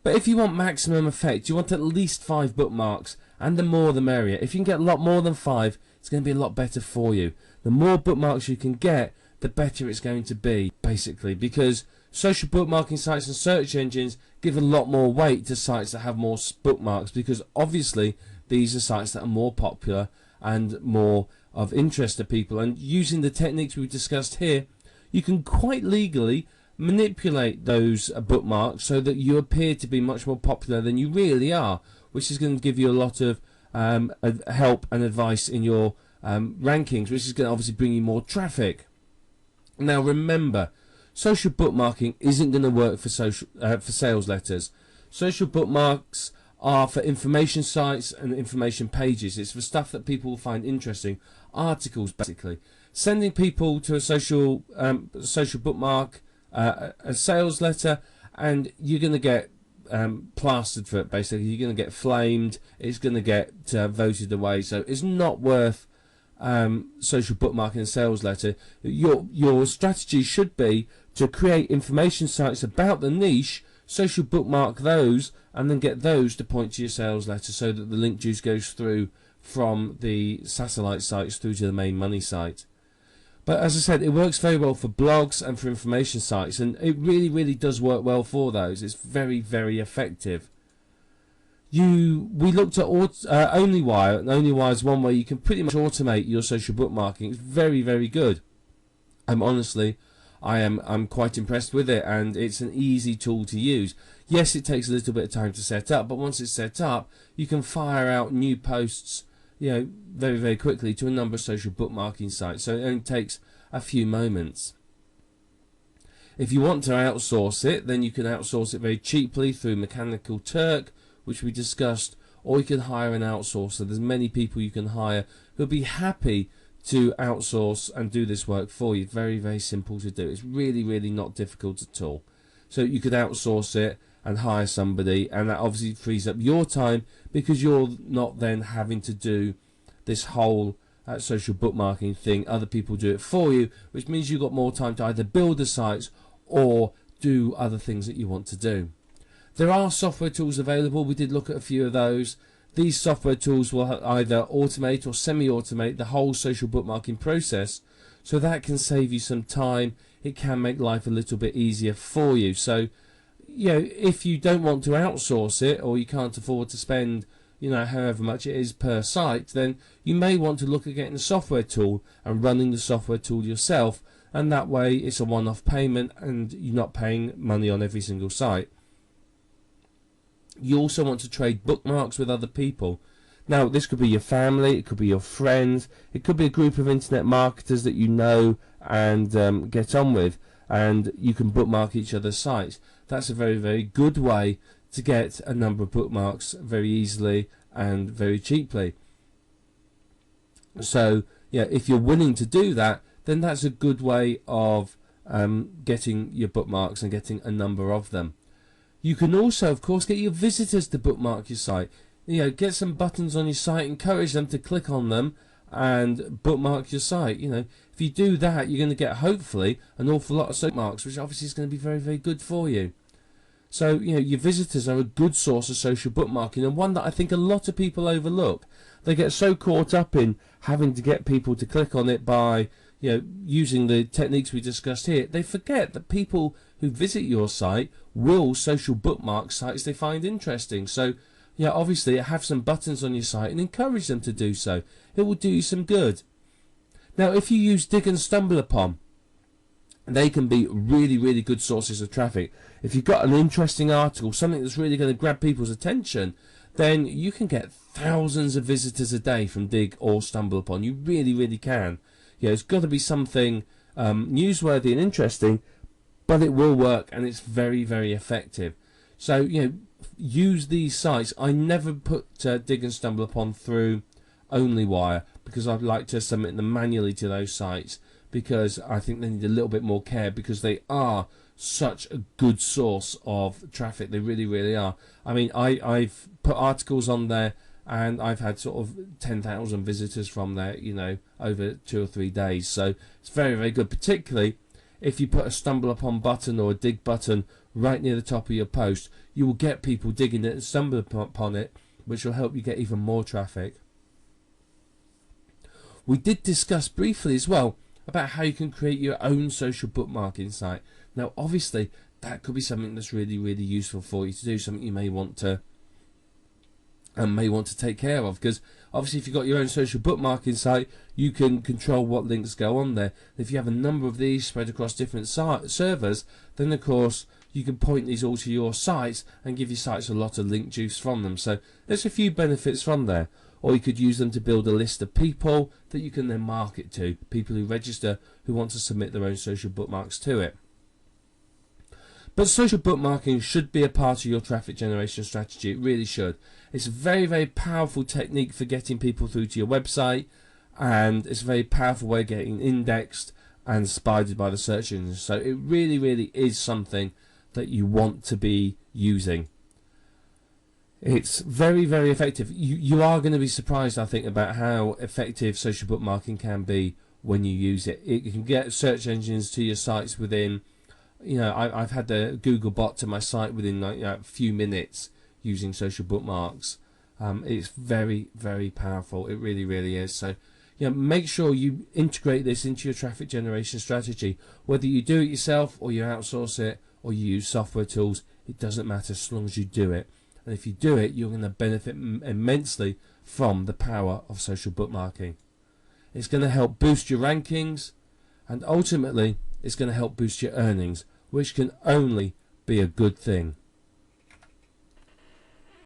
But if you want maximum effect, you want at least 5 bookmarks, and the more the merrier. If you can get a lot more than 5, it's going to be a lot better for you. The more bookmarks you can get, the better it's going to be, basically, because social bookmarking sites and search engines give a lot more weight to sites that have more bookmarks, because obviously these are sites that are more popular and more of interest to people. And using the techniques we've discussed here, you can quite legally manipulate those bookmarks so that you appear to be much more popular than you really are, which is going to give you a lot of help and advice in your rankings, which is going to obviously bring you more traffic. Now remember, social bookmarking isn't going to work for sales letters. Social bookmarks are for information sites and information pages. It's for stuff that people will find interesting, articles basically. Sending people to a social bookmark, a sales letter, and you're going to get plastered for it. Basically, you're going to get flamed. It's going to get voted away. So it's not worth social bookmarking and sales letter. Your strategy should be to create information sites about the niche, social bookmark those, and then get those to point to your sales letter so that the link juice goes through from the satellite sites through to the main money site. But as I said, it works very well for blogs and for information sites, and it really, really does work well for those. It's very, very effective. We looked at OnlyWire, and OnlyWire is one way you can pretty much automate your social bookmarking. It's very, very good. Honestly, I'm quite impressed with it, and it's an easy tool to use. Yes, it takes a little bit of time to set up, but once it's set up, you can fire out new posts, very, very quickly to a number of social bookmarking sites. So it only takes a few moments. If you want to outsource it, then you can outsource it very cheaply through Mechanical Turk, which we discussed, or you can hire an outsourcer. There's many people you can hire who'll be happy to outsource and do this work for you. Very, very simple to do. It's really, really not difficult at all. So you could outsource it and hire somebody, and that obviously frees up your time, because you're not then having to do this whole social bookmarking thing. Other people do it for you, which means you've got more time to either build the sites or do other things that you want to do. There are software tools available. We did look at a few of those. These software tools will either automate or semi-automate the whole social bookmarking process, so that can save you some time. It can make life a little bit easier for you. So, if you don't want to outsource it, or you can't afford to spend you know, however much it is per site, then you may want to look at getting a software tool and running the software tool yourself, and that way it's a one-off payment and you're not paying money on every single site. You also want to trade bookmarks with other people. Now, this could be your family, it could be your friends, it could be a group of internet marketers that you know and get on with, and you can bookmark each other's sites. That's a very, very good way to get a number of bookmarks very easily and very cheaply. So, yeah, if you're willing to do that, then that's a good way of getting your bookmarks and getting a number of them. You can also, of course, get your visitors to bookmark your site. You know, get some buttons on your site, encourage them to click on them and bookmark your site. You know, if you do that, you're going to get, hopefully, an awful lot of bookmarks, which obviously is going to be very, very good for you. So, you know, your visitors are a good source of social bookmarking, and one that I think a lot of people overlook. They get so caught up in having to get people to click on it by, you know, using the techniques we discussed here. They forget that people who visit your site will social bookmark sites they find interesting. So, yeah, obviously have some buttons on your site and encourage them to do so. It will do you some good. Now, if you use Dig and Stumble Upon, they can be really, really good sources of traffic. If you've got an interesting article, something that's really going to grab people's attention, then you can get thousands of visitors a day from Dig or Stumble Upon. You really, really can. Yeah, it's got to be something newsworthy and interesting, but it will work and it's very, very effective. So, you know, use these sites. I never put Dig and Stumble Upon through OnlyWire because I'd like to submit them manually to those sites, because I think they need a little bit more care, because they are such a good source of traffic. They really, really are. I mean, I've put articles on there and I've had sort of 10,000 visitors from there, you know, over 2 or 3 days. So it's very, very good, particularly if you put a Stumble Upon button or a Dig button right near the top of your post. You will get people digging it and stumbling upon it, which will help you get even more traffic. We did discuss briefly as well about how you can create your own social bookmarking site. Now, obviously, that could be something that's really, really useful for you to do, something you may want to take care of, because obviously if you've got your own social bookmarking site, you can control what links go on there. If you have a number of these spread across different servers, then of course you can point these all to your sites and give your sites a lot of link juice from them. So there's a few benefits from there. Or you could use them to build a list of people that you can then market to, people who register who want to submit their own social bookmarks to it. But social bookmarking should be a part of your traffic generation strategy. It really should. It's a very, very powerful technique for getting people through to your website, and it's a very powerful way of getting indexed and spidered by the search engines. So it really, really is something that you want to be using. It's very, very effective. You are going to be surprised, I think, about how effective social bookmarking can be when you use it. It can get search engines to your sites within, you know, I've had the Google bot to my site within like, a few minutes using social bookmarks. It's very, very powerful. It really, really is. So, you know, make sure you integrate this into your traffic generation strategy. Whether you do it yourself or you outsource it or you use software tools, it doesn't matter as long as you do it. And if you do it, you're going to benefit immensely from the power of social bookmarking. It's going to help boost your rankings, and ultimately it's going to help boost your earnings, which can only be a good thing.